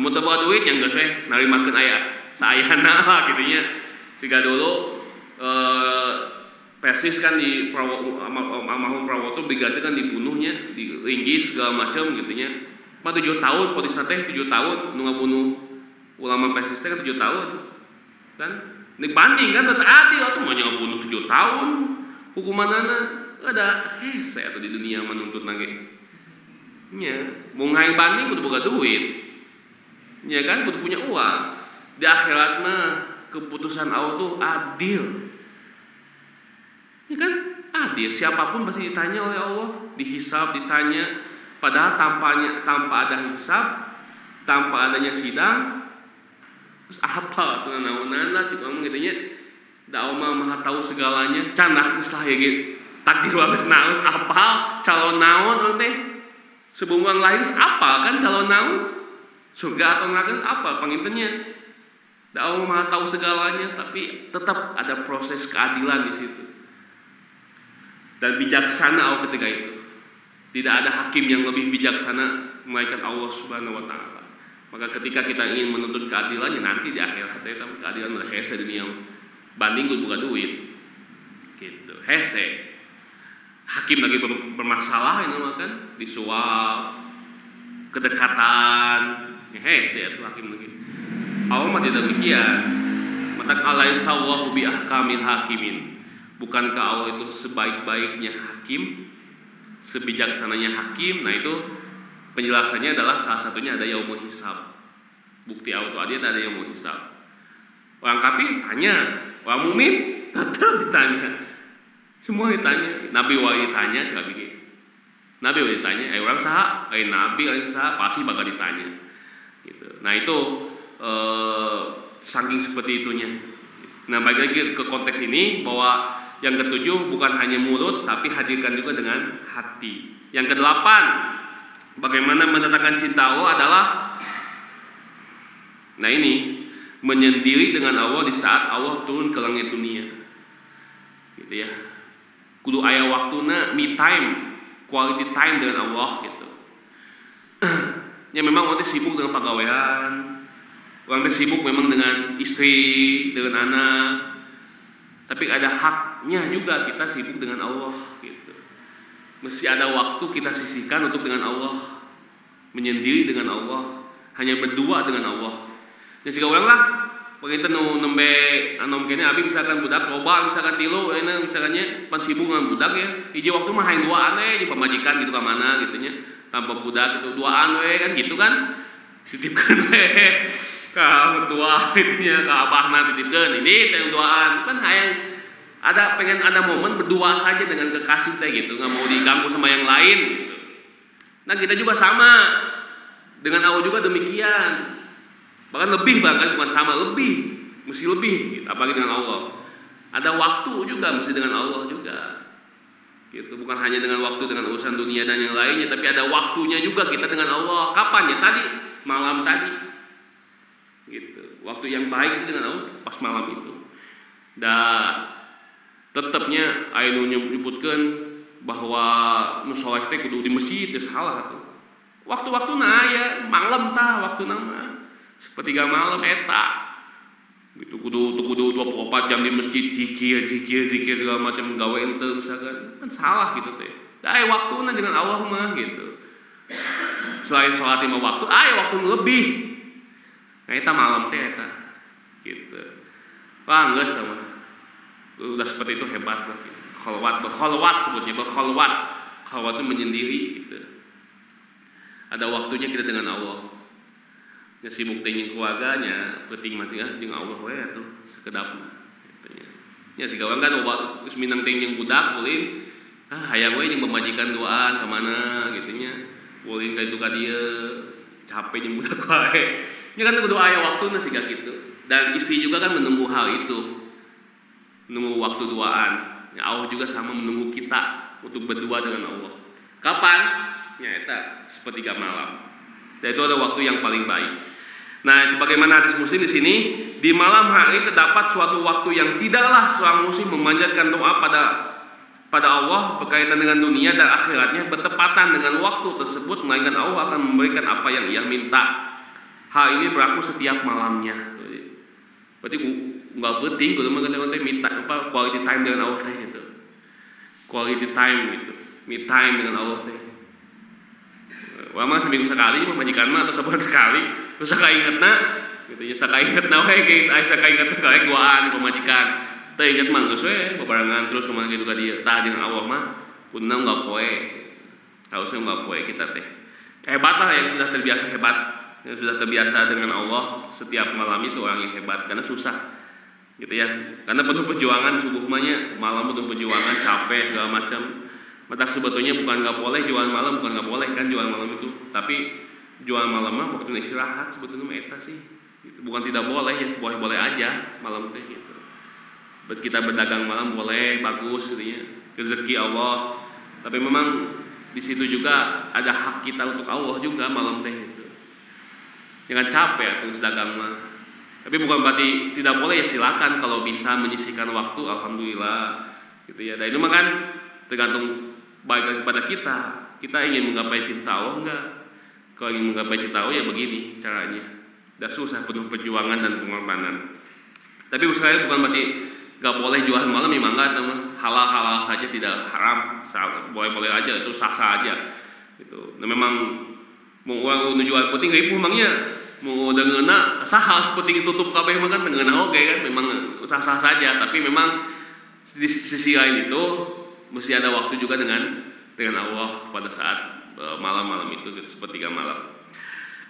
mau terbuka duit yang enggak saya narimakeun aya saayana lah gitu nya siga dulu Persis kan di almarhum Prawoto brigade kan dibunuhnya di Ringgis segala macam gitu nya 7 tahun polisna teh 7 tahun nu ngabunuh ulama Persis teh kan 7 tahun kan ini banding kan tetap adil atau mau ngabunuh 7 tahun hukumanana ada hese atau di dunia menuntut nage nya mau ngai banding kudu boga duit nya kan kudu punya uang di akhirat mah keputusan Allah tuh adil ya kan adil siapapun pasti ditanya oleh Allah dihisab ditanya padahal tanpa ada hisab tanpa adanya sidang terus apa tuh naonan lah cik ngomong gitu nya da Allah maha tahu segalanya canah geus lah gitu takdir geus naon apa calon naon teh sebelum orang lahir apa kan calon naon surga atau neraka apa pangintennya da Allah maha tahu segalanya tapi tetap ada proses keadilan di situ dan bijaksana Allah ketika itu tidak ada hakim yang lebih bijaksana melainkan Allah Subhanahu wa taala. Maka ketika kita ingin menuntut keadilan ya nanti di akhirat itu keadilan hese dunia banding buka duit gitu hese hakim lagi bermasalah ini makan disuap kedekatan ya hese itu hakim lagi Allah mah tidak demikian matak alaihissallahu bi ahkamil hakimin bukankah Allah itu sebaik-baiknya hakim sebijaksananya hakim nah itu penjelasannya adalah salah satunya ada yaumul hisab bukti Allah itu ada yaumul hisab orang kafir tanya orang mukmin tetap ditanya semua ditanya Nabi wa ditanya cakap begini Nabi wa ditanya orang saha Nabi saha pasti bakal ditanya gitu nah itu saking seperti itunya nah balik lagi ke konteks ini bahwa yang ketujuh bukan hanya mulut tapi hadirkan juga dengan hati yang kedelapan bagaimana mendatangkan cinta Allah adalah nah ini menyendiri dengan Allah di saat Allah turun ke langit dunia gitu ya kudu aya waktuna me time quality time dengan Allah gitu ya memang orang sibuk dengan pegawaian orang sibuk memang dengan istri dengan anak tapi ada haknya juga kita sibuk dengan Allah gitu mesti ada waktu kita sisihkan untuk dengan Allah menyendiri dengan Allah hanya berdua dengan Allah ya siga urang lah penginten nu nembe anom kene abi misalkan budak loba misalkan tilu euna misalkannya pan sibuk dengan budak ya hiji waktu mah hayang duaan we jeung pamajikan gitu ka mana gitu nya tanpa budak itu duaan we kan gitu kan titipkeun we ka mertua gitu nya ka abahna titipkeun ini teh duaan kan hayang ada pengen ada momen berdua saja dengan kekasih teh gitu nggak mau diganggu sama yang lain gitu. Nah kita juga sama dengan Allah juga demikian bahkan lebih bahkan bukan sama lebih mesti lebih gitu. Apalagi dengan Allah ada waktu juga mesti dengan Allah juga gitu bukan hanya dengan waktu dengan urusan dunia dan yang lainnya tapi ada waktunya juga kita dengan Allah kapan ya tadi malam tadi gitu waktu yang baik itu dengan Allah pas malam itu dan tetapnya anu nyebutkeun bahwa nu saleh teh kudu di masjid teh salah atuh waktu-waktu aya malam tah waktu nama sepertiga malam eta gitu kudu 24 jam di masjid zikir segala macam gawe ente misalkan kan salah gitu teh da waktuna dengan Allah mah gitu selain salat 5 waktu aya waktu lebih nah eta malam teh eta gitu wah geus tah mah udah seperti itu hebat lah gitu. Berkholwat sebutnya berkholwat itu menyendiri gitu ada waktunya kita dengan Allah ya sibuk dengan keluarganya penting masih jeung Allah we atuh sekedap gitu nya si gawang kan obat minang ting jeung budak ulin hayang we jeung pemajikan doaan ka mana gitu nya ulin ka itu ka dieu capek jeung budak wae. Nya kan kudu aya waktuna siga kitu. Dan istri juga kan menunggu hal itu. Menunggu waktu duaan. Ya Allah juga sama menunggu kita untuk berdua dengan Allah. Kapan? Ya eta sepertiga malam. Dan itu ada waktu yang paling baik. Nah, sebagaimana hadis Muslim di sini, di malam hari terdapat suatu waktu yang tidaklah seorang muslim memanjatkan doa pada Allah berkaitan dengan dunia dan akhiratnya bertepatan dengan waktu tersebut, melainkan Allah akan memberikan apa yang ia minta. Hal ini berlaku setiap malamnya. Berarti nggak penting kalau mengenai minta apa quality time dengan Allah teh gitu. Quality time gitu, me time dengan Allah teh. Wama seminggu sekali, majikan mah atau sebulan sekali, terus sakaingetna, gitu ya sakaingetna we guys, sakaingetna kayak guaan pemajikan, teh inget mah geus we bebarengan terus kemana gitu ka dieu, tah jeung Allah mah kunna enggak poe, harusnya enggak poe kita teh. Hebat lah yang sudah terbiasa hebat, yang sudah terbiasa dengan Allah setiap malam itu orang yang hebat, karena susah, gitu ya, karena penuh perjuangan subuh mahnya, malam penuh perjuangan, capek segala macam. Maka sebetulnya bukan nggak boleh jualan malam, bukan nggak boleh kan jualan malam itu, tapi jualan malam mah waktu istirahat sebetulnya eta sih, bukan tidak boleh ya, boleh aja malam teh gitu. Kita berdagang malam boleh, bagus gitu ya, rezeki Allah. Tapi memang di situ juga ada hak kita untuk Allah juga malam teh gitu. Jangan capek terus dagang mah. Tapi bukan berarti tidak boleh ya, silakan kalau bisa menyisihkan waktu, alhamdulillah gitu ya. Dan itu mah kan tergantung baik lagi kepada kita ingin menggapai cinta Allah enggak? Kalau ingin menggapai cinta Allah ya begini caranya. Dah susah, penuh perjuangan dan pengorbanan. Tapi saya bukan berarti enggak boleh jual malam, memang enggak, teman. Halal saja, tidak haram, boleh aja, itu sah-sah aja. Gitu. Nah memang mau uang jual penting ribu memangnya mau dengeuna sah seperti tutup kabeh mah kan dengeuna oke kan, memang sah-sah saja, tapi memang di sisi lain itu mesti ada waktu juga dengan Allah pada saat malam-malam itu gitu, sepertiga malam.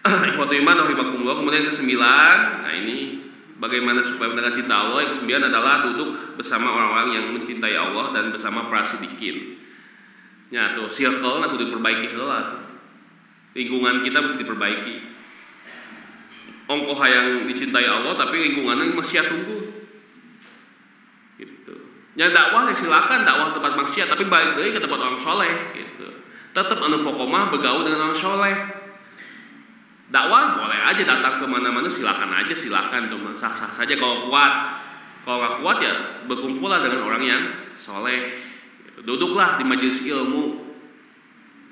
Ikhwatu iman rahimakumullah. Kemudian ke-9, nah ini bagaimana supaya mendapat cinta Allah. Yang ke-9 adalah duduk bersama orang-orang yang mencintai Allah dan bersama para sidikin. Ya tuh circle nah kudu diperbaiki heula tuh. Lingkungan kita mesti diperbaiki. Ongkoh yang dicintai Allah tapi lingkungannya masih tunggu. Gitu. Ya dakwah ya silakan, dakwah tempat maksiat, tapi balik lagi ke tempat orang soleh gitu. Tetap anu pokoknya bergaul dengan orang soleh. Dakwah boleh aja datang kemana-mana, silakan tuh, sah-sah saja kalau kuat. Kalau nggak kuat ya berkumpullah dengan orang yang soleh. Gitu. Duduklah di majelis ilmu,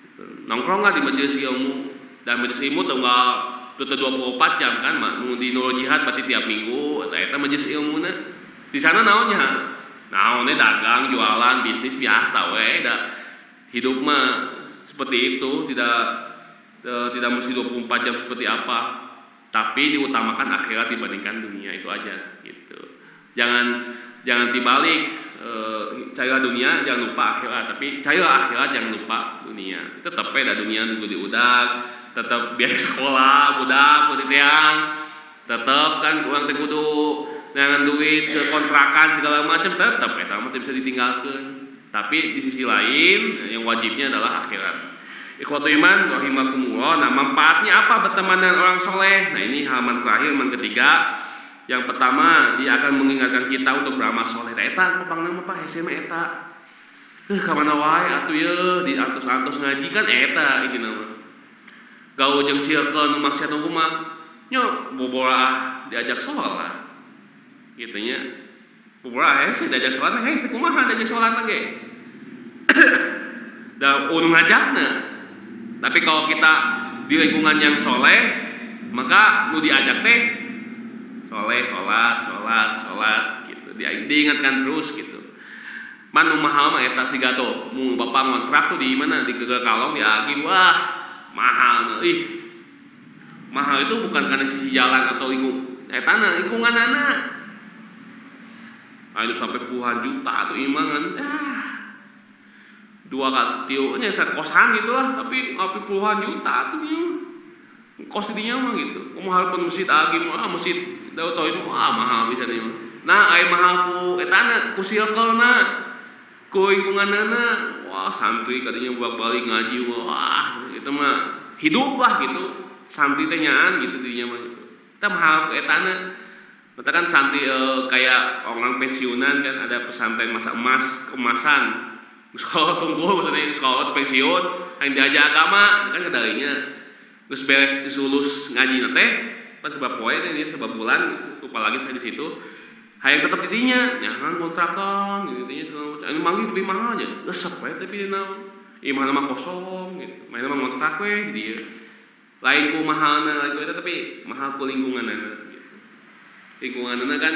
gitu. Nongkronglah di majelis ilmu. Dan majelis ilmu tuh nggak 24 jam kan, mau di Nurul Jihad berarti tiap minggu. Saya majelis ilmu nih. Di sana naonnya? Nah, ini dagang, jualan, bisnis biasa, hidup mah seperti itu, tidak mesti 24 jam seperti apa, tapi diutamakan akhirat dibandingkan dunia, itu aja, gitu. Jangan dibalik, carilah dunia, jangan lupa akhirat, tapi carilah akhirat, jangan lupa dunia. Tetap ada dunia nunggu diudag, tetap biaya sekolah, budak, tiang, tetap kan uang kudu dengan duit kontrakan segala macam tetap eta mah bisa ditinggalkan. Tapi di sisi lain yang wajibnya adalah akhirat. Ikhwatu iman rahimakumullah. Nah, manfaatnya apa berteman dengan orang soleh? Nah, ini halaman terakhir, halaman ketiga. Yang pertama, dia akan mengingatkan kita untuk beramal soleh. Eta apa nama Pak SMA eta? Ka mana wae atuh ye di atus-atus ngaji kan eta ini nama. Gaul jeung circle nu maksiat nu kumaha? Nya bobolah diajak sholat. Gitu nya. Bobolah sih diajak sholat, sih kumaha diajak sholat ge. Da unu ngajakna. Tapi kalau kita di lingkungan yang soleh, maka nu diajak teh soleh, sholat gitu. Diingatkan terus gitu. Man nu mahal mah eta siga tuh, mu bapak ngontrak tuh di mana? Di Gegel Kalong di Agi, wah mahal. Mahal itu bukan karena sisi jalan atau lingkunganana. Itu sampai puluhan juta atau imangan. Dua katiunya kosan gitu lah, tapi puluhan juta tuh ya. Kos dinya mah gitu. Mahal pun masjid Agi, masjid Daud Tauhid mahal bisa nih. Nah, ai mahal ku etana ku circle-na, ku lingkunganana, wah santri katanya bolak-balik ngaji, wah itu mah hidup lah gitu, santri teh nyaan gitu dirinya mah gitu. Kita mahal etana, kita kan santri kayak orang pensiunan kan, ada pesantren masa emas, kemasan, sekolah tunggu maksudnya sekolah pensiun, yang diajar agama kan kedarinya, terus beres lulus ngaji nate, kan sebab poe ini sebab bulan, lupa lagi saya di situ. Hayang tetap didinya, jangan kontrakan, gitu nya ini manggil lebih mahal aja, resep ya tapi naon, mana mah kosong, gitu, mana mah ngontrak we, gitu. Lain ku mahalna, lain ku tapi mahal ku lingkunganna, gitu. Lingkunganna kan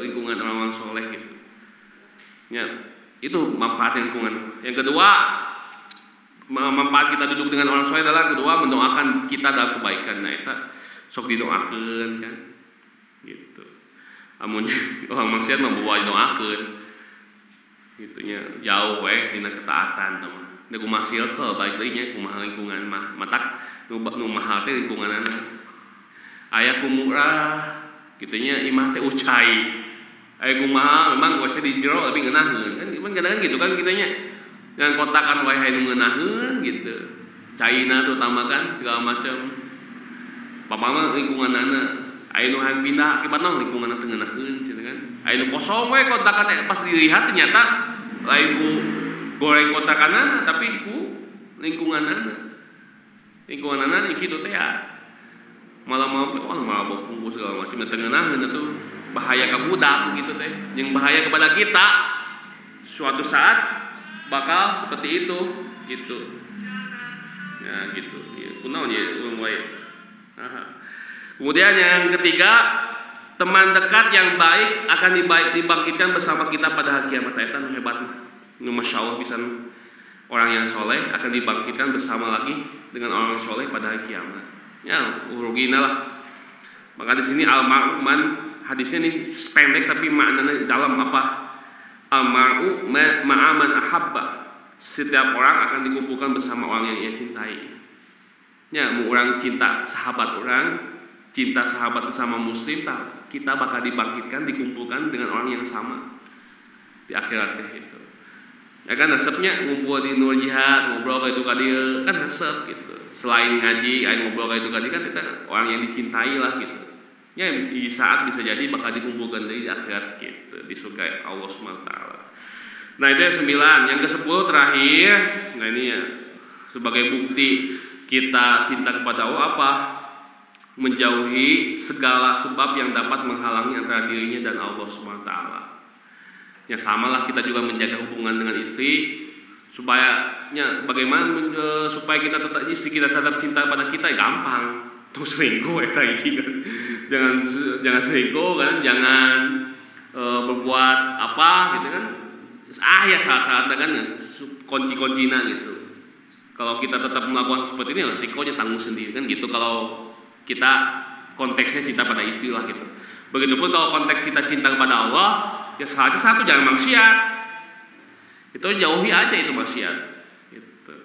lingkungan orang-orang soleh gitu. Ya, itu manfaat lingkungan. Yang kedua, manfaat kita duduk dengan orang soleh adalah kedua mendoakan kita dalam kebaikan. Nah, itu sok didoakeun kan, gitu. Amun orang maksiat mah bawa doakeun gitunya jauh dina ketaatan teman. Da kumaha circle baik deui nya kumaha lingkungan mah matak nu mahal teh lingkunganana. Aya kumurah gitunya imah teh ucai. Aya kumaha memang wes di jero tapi ngeunaheun kan kadang-kadang gitu kan kitanya dengan kotakan wae nu ngeunaheun gitu. Caina terutama kan segala macam. Pamana lingkunganana aya nu hayang pindah akibat naon lingkunganna teu ngeunaheun cenah kan. Aya nu kosong we kontakan pas dilihat ternyata lain ku goreng kontakanana tapi ku lingkunganana. Lingkunganana kitu teh malah bokung segala macam teu ngeunaheun atuh bahaya ka budak gitu teh. Yang bahaya kepada kita suatu saat bakal seperti itu gitu. Ya gitu. Ya kunaon ya urang wae. Kemudian yang ketiga, teman dekat yang baik akan dibangkitkan bersama kita pada hari kiamat. Eta nu hebat, nu masyaallah pisan. Orang yang soleh akan dibangkitkan bersama lagi dengan orang soleh pada hari kiamat. Ya, rugina lah. Maka di sini al-mar'u man, hadisnya ini pendek tapi maknanya dalam apa? Al-mar'u ma'aman ahabba. Setiap orang akan dikumpulkan bersama orang yang ia cintai. Ya, mau orang cinta sahabat orang, cinta sahabat sesama muslim, kita bakal dibangkitkan, dikumpulkan dengan orang yang sama di akhirat itu. Ya kan resepnya ngumpul di Nur Jihad, ngobrol kayak itu kali kan resep gitu. Selain ngaji, ngobrol kayak itu kali kan kita orang yang dicintai lah gitu. Ya di saat bisa jadi bakal dikumpulkan di akhirat gitu di surga Allah SWT. Nah itu yang 9. Yang ke-10 terakhir, nah ini ya sebagai bukti kita cinta kepada Allah apa? Menjauhi segala sebab yang dapat menghalangi antara dirinya dan Allah SWT. Ya samalah kita juga menjaga hubungan dengan istri supaya bagaimana supaya kita tetap istri kita tetap cinta pada kita gampang. Tuh selingkuh kan. Jangan selingkuh kan, jangan berbuat apa gitu kan. Ya saat-saatnya kan kunci-kuncinya gitu. Kalau kita tetap melakukan seperti ini, resikonya tanggung sendiri kan gitu. Kalau kita konteksnya cinta pada istri lah gitu. Begitupun kalau konteks kita cinta kepada Allah, ya satu jangan maksiat. Itu jauhi aja itu maksiat. Gitu.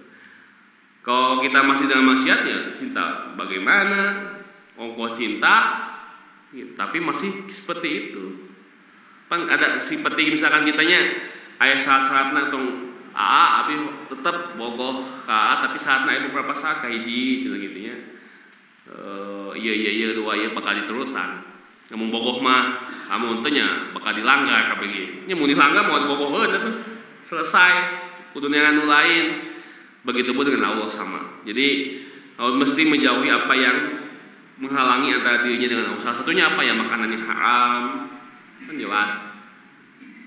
Kalau kita masih dalam maksiat ya cinta bagaimana? Ongkoh cinta, gitu. Tapi masih seperti itu. Kan ada seperti misalkan kitanya ayah saat-saatnya tong tapi tetap bogoh tapi saatnya beberapa saat kahiji cina gitunya. Iya dua bakal diturutan. Namun bogoh mah amun teu nya bakal dilanggar kabeh ge. Nya mun dilanggar mau bogoheun atuh selesai kudu anu lain. Begitupun dengan Allah sama. Jadi mesti menjauhi apa yang menghalangi antara dirinya dengan Allah. Salah satunya apa ya? Makanan yang haram. Kan jelas.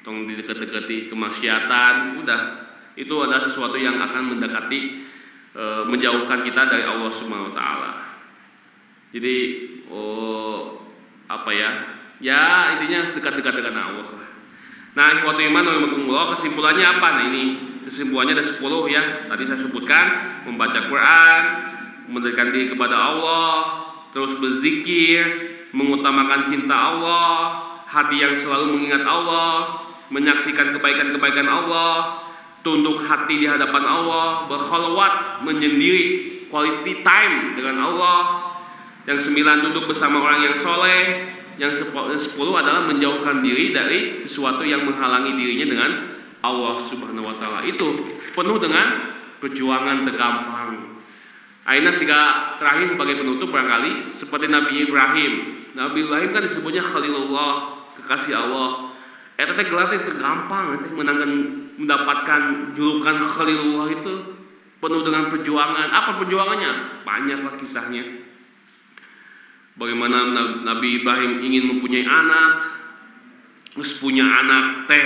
Tong didekat-dekati kemaksiatan, udah. Itu adalah sesuatu yang akan mendekati menjauhkan kita dari Allah Subhanahu wa taala. Jadi apa ya? Ya intinya harus dekat-dekat dengan Allah. Nah, ikhwatul iman wa kesimpulannya apa? Nah, ini kesimpulannya ada 10 ya. Tadi saya sebutkan membaca Quran, mendekatkan diri kepada Allah, terus berzikir, mengutamakan cinta Allah, hati yang selalu mengingat Allah, menyaksikan kebaikan-kebaikan Allah, tunduk hati di hadapan Allah, berkhalwat, menyendiri, quality time dengan Allah. Yang 9 duduk bersama orang yang soleh. Yang 10 adalah menjauhkan diri dari sesuatu yang menghalangi dirinya dengan Allah Subhanahu wa taala itu penuh dengan perjuangan tergampang. Aina siga terakhir sebagai penutup barangkali seperti Nabi Ibrahim. Nabi Ibrahim kan disebutnya Khalilullah, kekasih Allah. Eta teh gelar teh tergampang, teh mendapatkan julukan Khalilullah itu penuh dengan perjuangan. Apa perjuangannya? Banyaklah kisahnya. Bagaimana Nabi Ibrahim ingin mempunyai anak, terus punya anak teh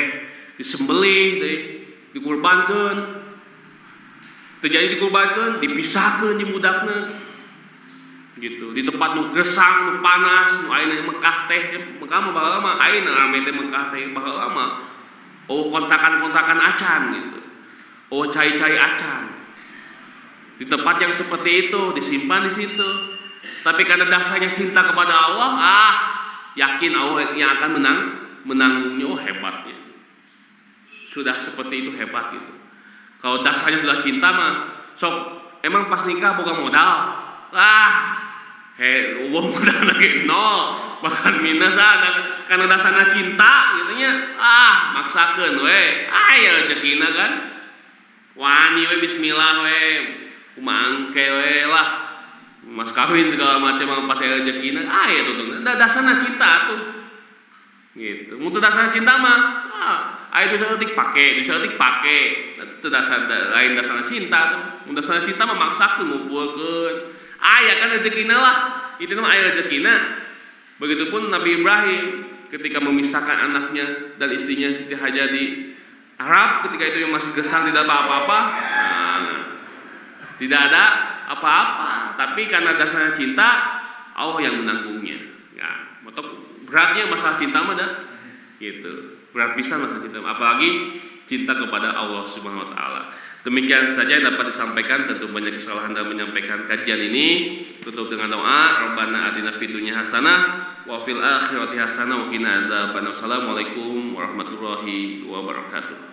disembelih, dikurbankan, terjadi dikurbankan, dipisahkan di budakna, gitu. Di tempat nu gersang, nu panas, nu ayeuna Mekah teh, Mekah mah baheula mah ayeuna rame teh Mekah teh baheula mah. Oh kontakan-kontakan acan gitu. Oh cai-cai acan. Di tempat yang seperti itu disimpan di situ. Tapi karena dasarnya cinta kepada Allah, yakin Allah yang akan menanggungnya. Oh hebatnya. Sudah seperti itu hebat gitu. Kalau dasarnya sudah cinta mah, sok emang pas nikah boga modal. Uang modal lagi nol, bahkan minus karena dasarnya cinta, gitunya. Maksakeun we, aya rezekina kan. Wani we bismillah we, kumangke we lah. Mas kawin segala macam pas aya rezekina, aya tuh. Dasarnya cinta tuh. Gitu. Mutu dasarnya cinta mah, aya bisa eutik pake. Itu dasar lain dasarnya cinta tuh. Mun dasarnya cinta mah maksakeun ngumpulkeun. Aya kan rezekina lah. Itu mah aya rezekina. Begitupun Nabi Ibrahim ketika memisahkan anaknya dan istrinya Siti Hajar di Arab, ketika itu yang masih gesang tidak ada apa-apa. Tidak ada apa-apa, tapi karena dasarnya cinta, Allah yang menanggungnya. Ya, beratnya masalah cinta mah dah gitu. Berat bisa masalah cinta, apalagi cinta kepada Allah Subhanahu wa taala. Demikian saja yang dapat disampaikan, tentu banyak kesalahan dalam menyampaikan kajian ini. Tutup dengan doa, Rabbana atina fid dunya hasanah wa fil akhirati hasanah wa qina adzabannar. Wassalamualaikum warahmatullahi wabarakatuh.